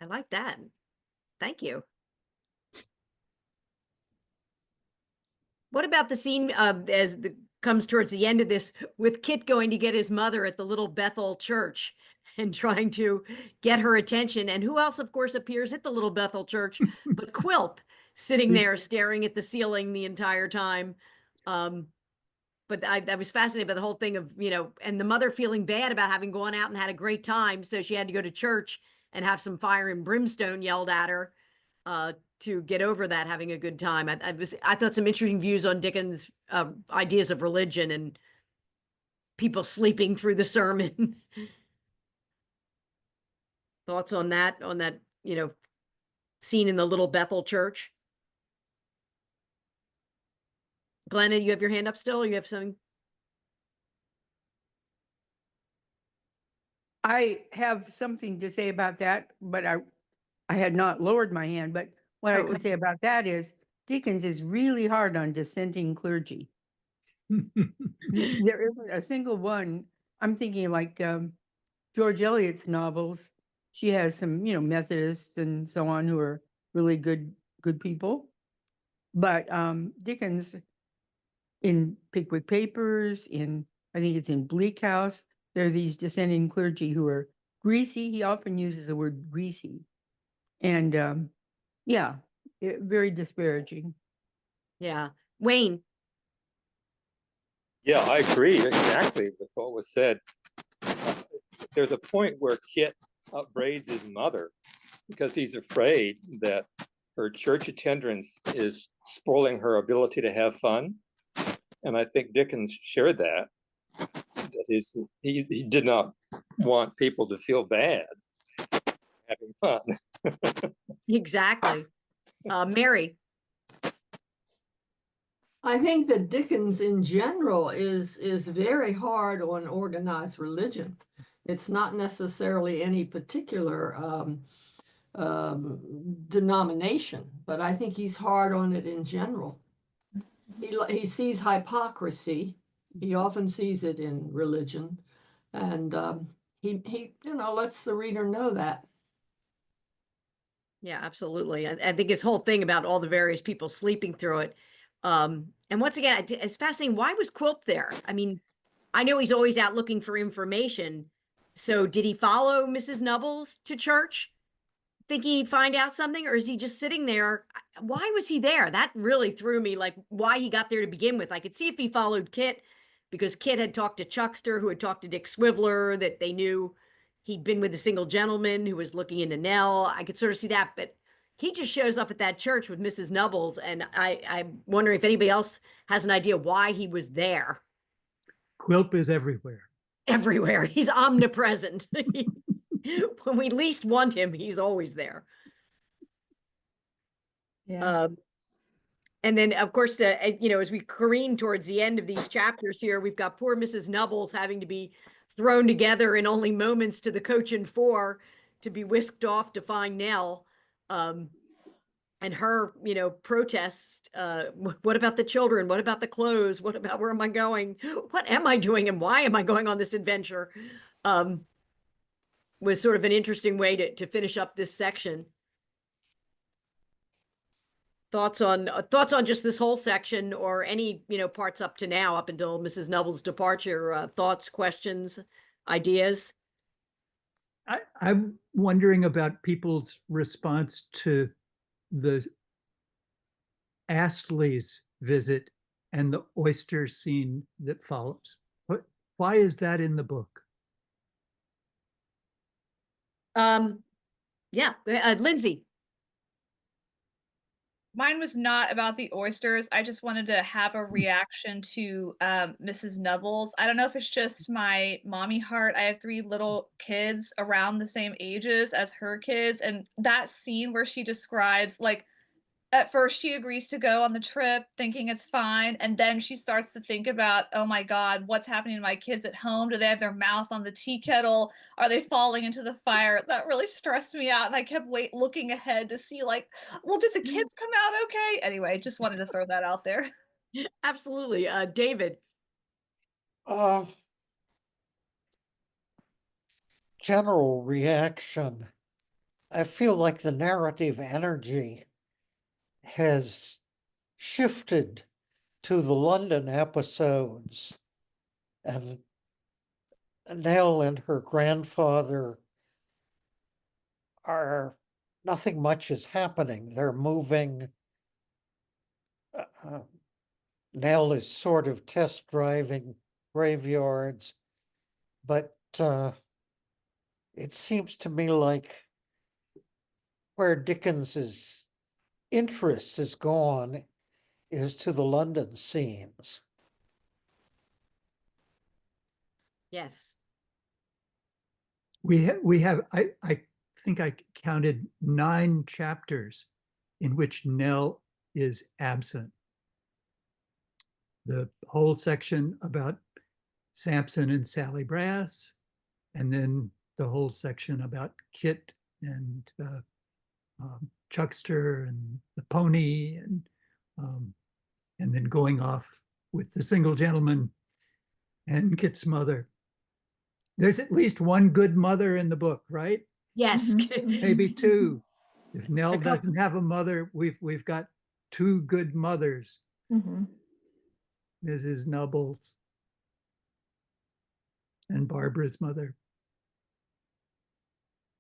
I like that. Thank you. What about the scene comes towards the end of this, with Kit going to get his mother at the little Bethel church and trying to get her attention? And who else, of course, appears at the little Bethel church but Quilp, sitting there staring at the ceiling the entire time. But I was fascinated by the whole thing of, you know, and the mother feeling bad about having gone out and had a great time. So she had to go to church and have some fire and brimstone yelled at her to get over that, having a good time. I thought some interesting views on Dickens' ideas of religion and people sleeping through the sermon. Thoughts on that, you know, scene in the little Bethel church? Glenna, you have your hand up still, or you have something? I have something to say about that, but I had not lowered my hand. But what I would say about that is Dickens is really hard on dissenting clergy. There isn't a single one. I'm thinking like George Eliot's novels. She has some, you know, Methodists and so on who are really good people. But Dickens, in Pickwick Papers, I think it's in Bleak House, there are these dissenting clergy who are greasy. He often uses the word greasy. And yeah, very disparaging. Yeah. Wayne. Yeah, I agree exactly with what was said. There's a point where Kit upbraids his mother because he's afraid that her church attendance is spoiling her ability to have fun. And I think Dickens shared that he did not want people to feel bad having fun. Exactly. Mary. I think that Dickens in general is very hard on organized religion. It's not necessarily any particular denomination, but I think he's hard on it in general. He sees hypocrisy. He often sees it in religion, and he you know, lets the reader know that. Yeah, absolutely. I think his whole thing about all the various people sleeping through it. And once again, it's fascinating. Why was Quilp there? I mean, I know he's always out looking for information. So did he follow Mrs. Nubbles to church thinking he'd find out something, or is he just sitting there? Why was he there? That really threw me, like why he got there to begin with. I could see if he followed Kit, because Kit had talked to Chuckster, who had talked to Dick Swiveller, that they knew he'd been with a single gentleman who was looking into Nell. I could sort of see that, but he just shows up at that church with Mrs. Nubbles, and I'm wondering if anybody else has an idea why he was there. Quilp is everywhere. Everywhere. He's omnipresent. When we least want him, he's always there. Yeah. And then, of course, you know, as we careen towards the end of these chapters here, we've got poor Mrs. Nubbles having to be thrown together in only moments to the coach and four to be whisked off to find Nell. And her, you know, protests. What about the children? What about the clothes? What about where am I going? What am I doing? And why am I going on this adventure? was sort of an interesting way to finish up this section. Thoughts on just this whole section, or any, parts up to now, up until Mrs. Nubble's departure? Thoughts, questions, ideas? I'm wondering about people's response to the Astley's visit and the oyster scene that follows. Why is that in the book? Yeah, Lindsay. Mine was not about the oysters. I just wanted to have a reaction to Mrs. Nubbles. I don't know if it's just my mommy heart. I have 3 little kids around the same ages as her kids. And that scene where she describes, like, at first she agrees to go on the trip thinking it's fine. And then she starts to think about, oh my God, what's happening to my kids at home? Do they have their mouth on the tea kettle? Are they falling into the fire? That really stressed me out. And I kept looking ahead to see, like, well, did the kids come out okay? Anyway, just wanted to throw that out there. Absolutely. David. General reaction. I feel like the narrative energy has shifted to the London episodes, and Nell and her grandfather are, nothing much is happening. They're moving. Nell is sort of test driving graveyards, but it seems to me like where Dickens's interest is gone is to the London scenes. Yes. We have I think I counted 9 chapters in which Nell is absent. The whole section about Samson and Sally Brass, and then the whole section about Kit and Chuckster and the pony, and then going off with the single gentleman and Kit's mother. There's at least one good mother in the book, right? Yes. Maybe 2. If Nell doesn't have a mother, we've got 2 good mothers. Mrs. Nubbles and Barbara's mother.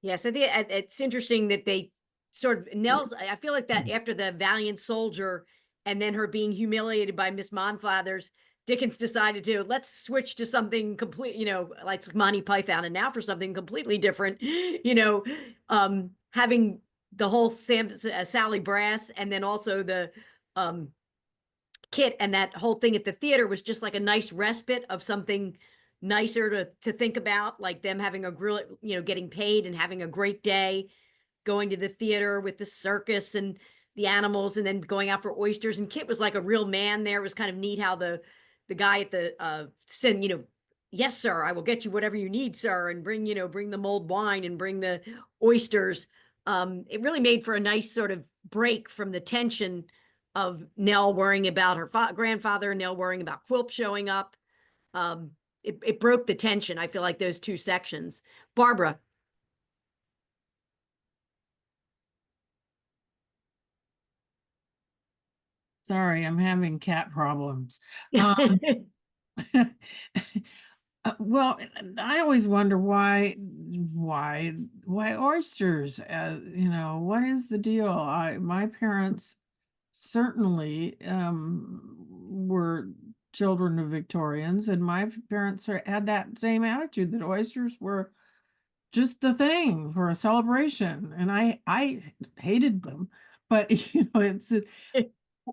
Yes, I think it's interesting that they sort of, Nell's, I feel like that after the valiant soldier and then her being humiliated by Miss Monflathers, Dickens decided to, let's switch to something complete, like Monty Python, and now for something completely different, having the whole Sally Brass, and then also the Kit, and that whole thing at the theater was just like a nice respite of something nicer to think about, like them having a grill, getting paid and having a great day, going to the theater with the circus and the animals, and then going out for oysters. And Kit was like a real man there. It was kind of neat how the guy at the said, yes, sir, I will get you whatever you need, sir, and bring the mulled wine and bring the oysters. It really made for a nice sort of break from the tension of Nell worrying about her grandfather, Nell worrying about Quilp showing up. It broke the tension, I feel like, those 2 sections. Barbara. Sorry, I'm having cat problems. Well, I always wonder why oysters? What is the deal? My parents certainly were children of Victorians, and my parents had that same attitude that oysters were just the thing for a celebration, and I hated them. But it's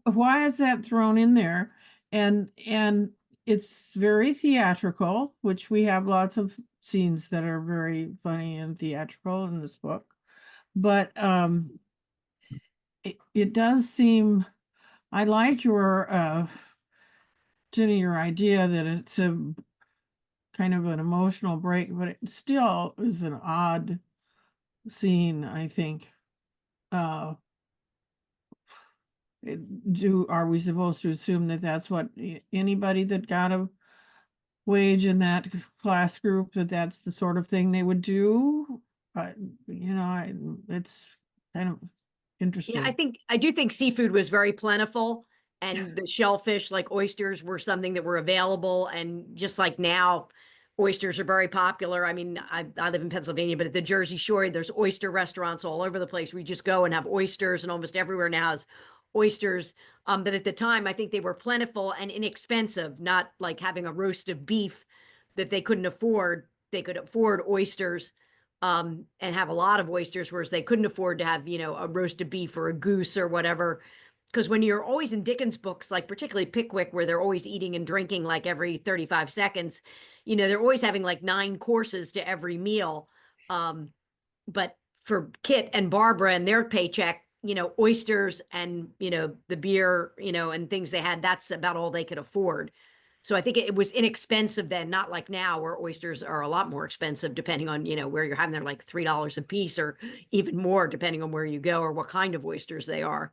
why is that thrown in there? And it's very theatrical, which we have lots of scenes that are very funny and theatrical in this book. But it does seem, I like your Jenny, your idea that it's a kind of an emotional break, but it still is an odd scene, I think. Are we supposed to assume that that's what anybody that got a wage in that class group, that's the sort of thing they would do. It's kind of interesting. Yeah, I do think seafood was very plentiful, and the shellfish, like oysters, were something that were available. And just like now, oysters are very popular. I mean, I live in Pennsylvania, but at the Jersey Shore, there's oyster restaurants all over the place. We just go and have oysters, and almost everywhere now has oysters. But at the time, I think they were plentiful and inexpensive, not like having a roast of beef that they couldn't afford. They could afford oysters and have a lot of oysters, whereas they couldn't afford to have, a roast of beef or a goose or whatever. Because when you're always in Dickens books, like particularly Pickwick, where they're always eating and drinking like every 35 seconds, they're always having like 9 courses to every meal. But for Kit and Barbara and their paycheck, oysters and, the beer, and things they had, that's about all they could afford. So I think it was inexpensive then, not like now where oysters are a lot more expensive, depending on, where you're having. They're like $3 a piece or even more, depending on where you go or what kind of oysters they are.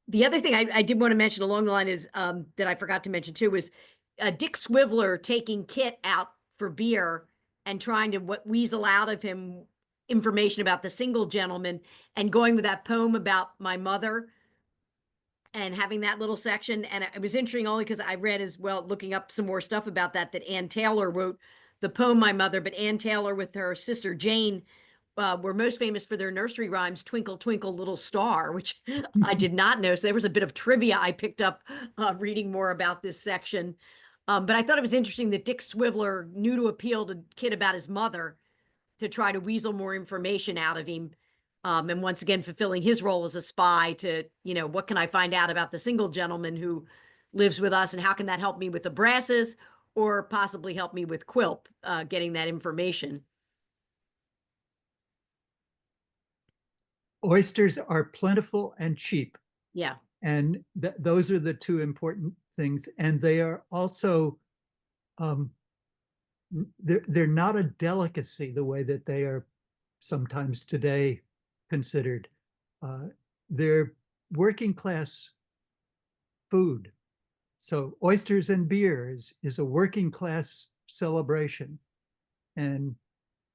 The other thing I did want to mention along the line is that I forgot to mention too was Dick Swiveller taking Kit out for beer and trying to weasel out of him information about the single gentleman, and going with that poem about my mother and having that little section. And it was interesting only because I read as well, looking up some more stuff about that Ann Taylor wrote the poem My Mother, but Ann Taylor with her sister Jane were most famous for their nursery rhymes, Twinkle, Twinkle, Little Star, which I did not know. So there was a bit of trivia I picked up reading more about this section. But I thought it was interesting that Dick Swiveller knew to appeal to Kit about his mother to try to weasel more information out of him. And once again, fulfilling his role as a spy to, what can I find out about the single gentleman who lives with us, and how can that help me with the Brasses, or possibly help me with Quilp, getting that information. Oysters are plentiful and cheap. Yeah. And those are the 2 important things. And they are also, they're not a delicacy the way that they are sometimes today considered. They're working class food. So oysters and beer is a working class celebration. And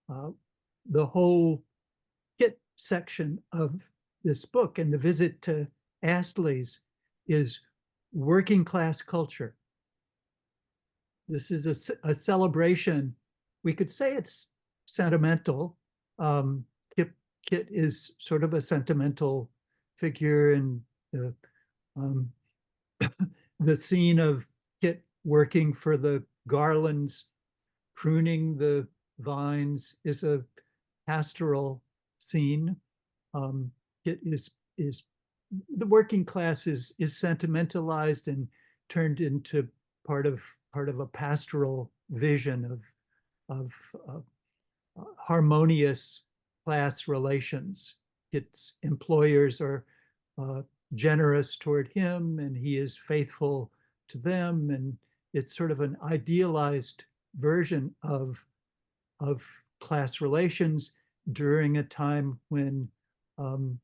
the whole Kit section of this book and the visit to Astley's is working class culture. This is a celebration. We could say it's sentimental. Kit is sort of a sentimental figure, and the scene of Kit working for the garlands, pruning the vines, is a pastoral scene. Kit is the working class is sentimentalized and turned into part of a pastoral vision of harmonious class relations. Its employers are generous toward him, and he is faithful to them, and it's sort of an idealized version of class relations during a time when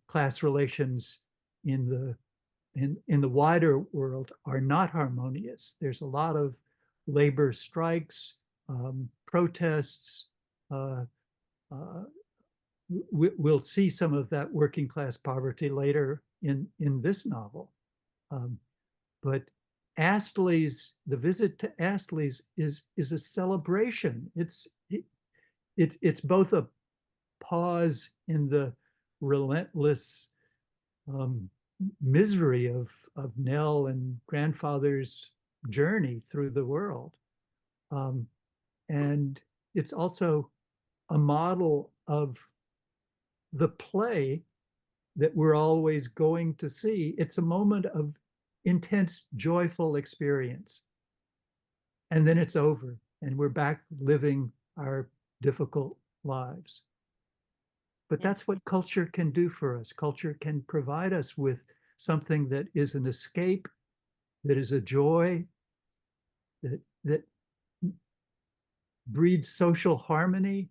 class relations in the wider world are not harmonious. There's a lot of labor strikes, protests. We'll see some of that working class poverty later in this novel. But the visit to Astley's is a celebration. It's both a pause in the relentless misery of Nell and grandfather's journey through the world. And it's also a model of the play that we're always going to see. It's a moment of intense, joyful experience. And then it's over, and we're back living our difficult lives. But that's what culture can do for us. Culture can provide us with something that is an escape, that is a joy, that breeds social harmony.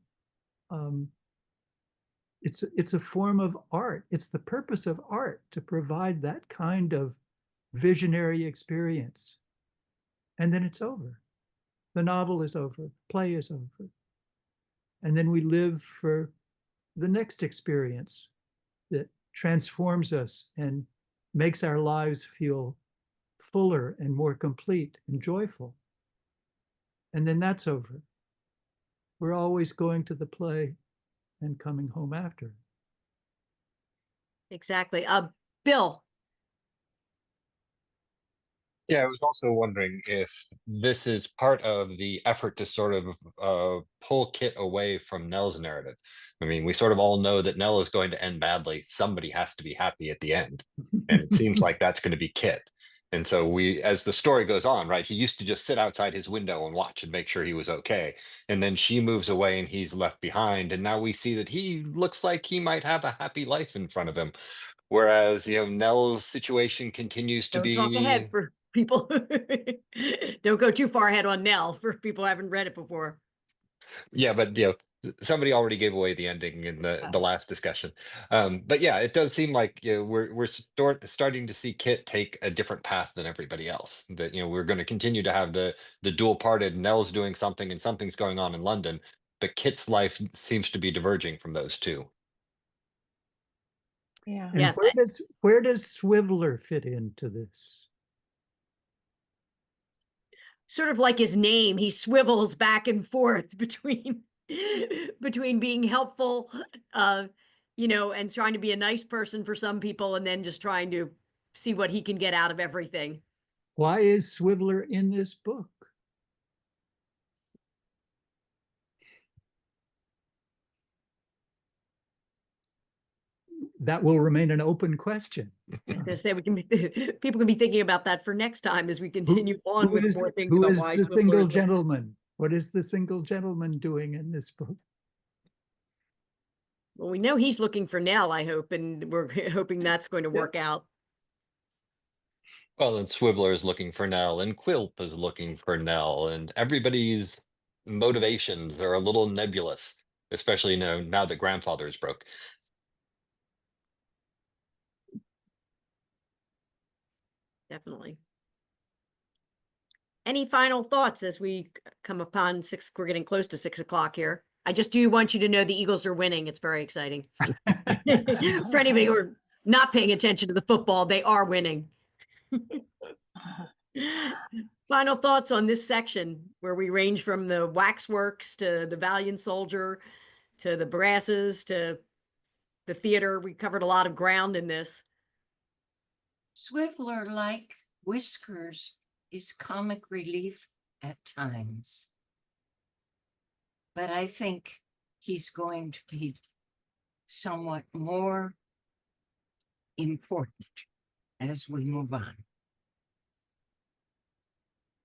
It's a form of art. It's the purpose of art to provide that kind of visionary experience. And then it's over. the novel is over, play is over. And then we live for the next experience that transforms us and makes our lives feel fuller and more complete and joyful. And then that's over. We're always going to the play and coming home after. Exactly. Bill. Yeah, I was also wondering if this is part of the effort to sort of pull Kit away from Nell's narrative. I mean, we sort of all know that Nell is going to end badly. Somebody has to be happy at the end. And it seems like that's going to be Kit. And so we, as the story goes on, right, he used to just sit outside his window and watch and make sure he was okay. And then she moves away and he's left behind. And now we see that he looks like he might have a happy life in front of him. Whereas, Nell's situation continues to Don't talk ahead for people. Don't go too far ahead on Nell for people who haven't read it before. Yeah, but somebody already gave away the ending in the last discussion. But yeah, it does seem like we're starting to see Kit take a different path than everybody else. That we're going to continue to have the dual parted. Nell's doing something and something's going on in London, but Kit's life seems to be diverging from those two. Yeah. And Yes. where does Swiveller fit into this? Sort of like his name, he swivels back and forth between being helpful, and trying to be a nice person for some people, and then just trying to see what he can get out of everything. Why is Swiveller in this book? That will remain an open question. I was going to say people can be thinking about that for next time as we continue on with more things who about is why the Swiveller single is there. gentleman? What is the single gentleman doing in this book? Well, we know he's looking for Nell, I hope, and we're hoping that's going to work out. Well, and Swiveller is looking for Nell, and Quilp is looking for Nell, and everybody's motivations are a little nebulous, especially now that grandfather is broke. Definitely. Any final thoughts as we come upon we're getting close to 6 o'clock here. I just do want you to know the Eagles are winning. It's very exciting. For anybody who are not paying attention to the football, they are winning. Final thoughts on this section where we range from the waxworks to the valiant soldier to the brasses to the theater. We covered a lot of ground in this. Swiveller, like Whiskers, is comic relief at times. But I think he's going to be somewhat more important as we move on.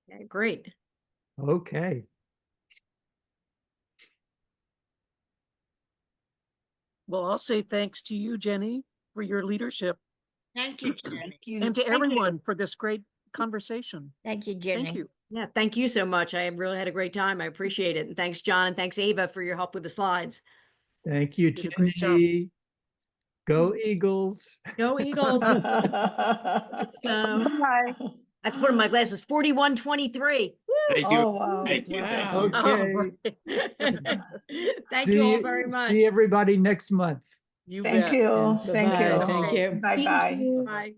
Okay, great. Okay. Well, I'll say thanks to you, Jenny, for your leadership. Thank you, Jenny. And to everyone for this great conversation. Thank you, Jenny. Thank you. Yeah, thank you so much. I really had a great time. I appreciate it. And thanks, John, and thanks, Ava, for your help with the slides. Thank you, Did a great job. Jenny. Go Eagles. Go Eagles. It's, I have to put on my glasses. 41-23. Thank you. Oh, wow. Thank you. Wow. Okay. Thank you all very much. See everybody next month. You Thank bet. you. Thank Bye-bye. you. Thank you. Bye-bye. Bye.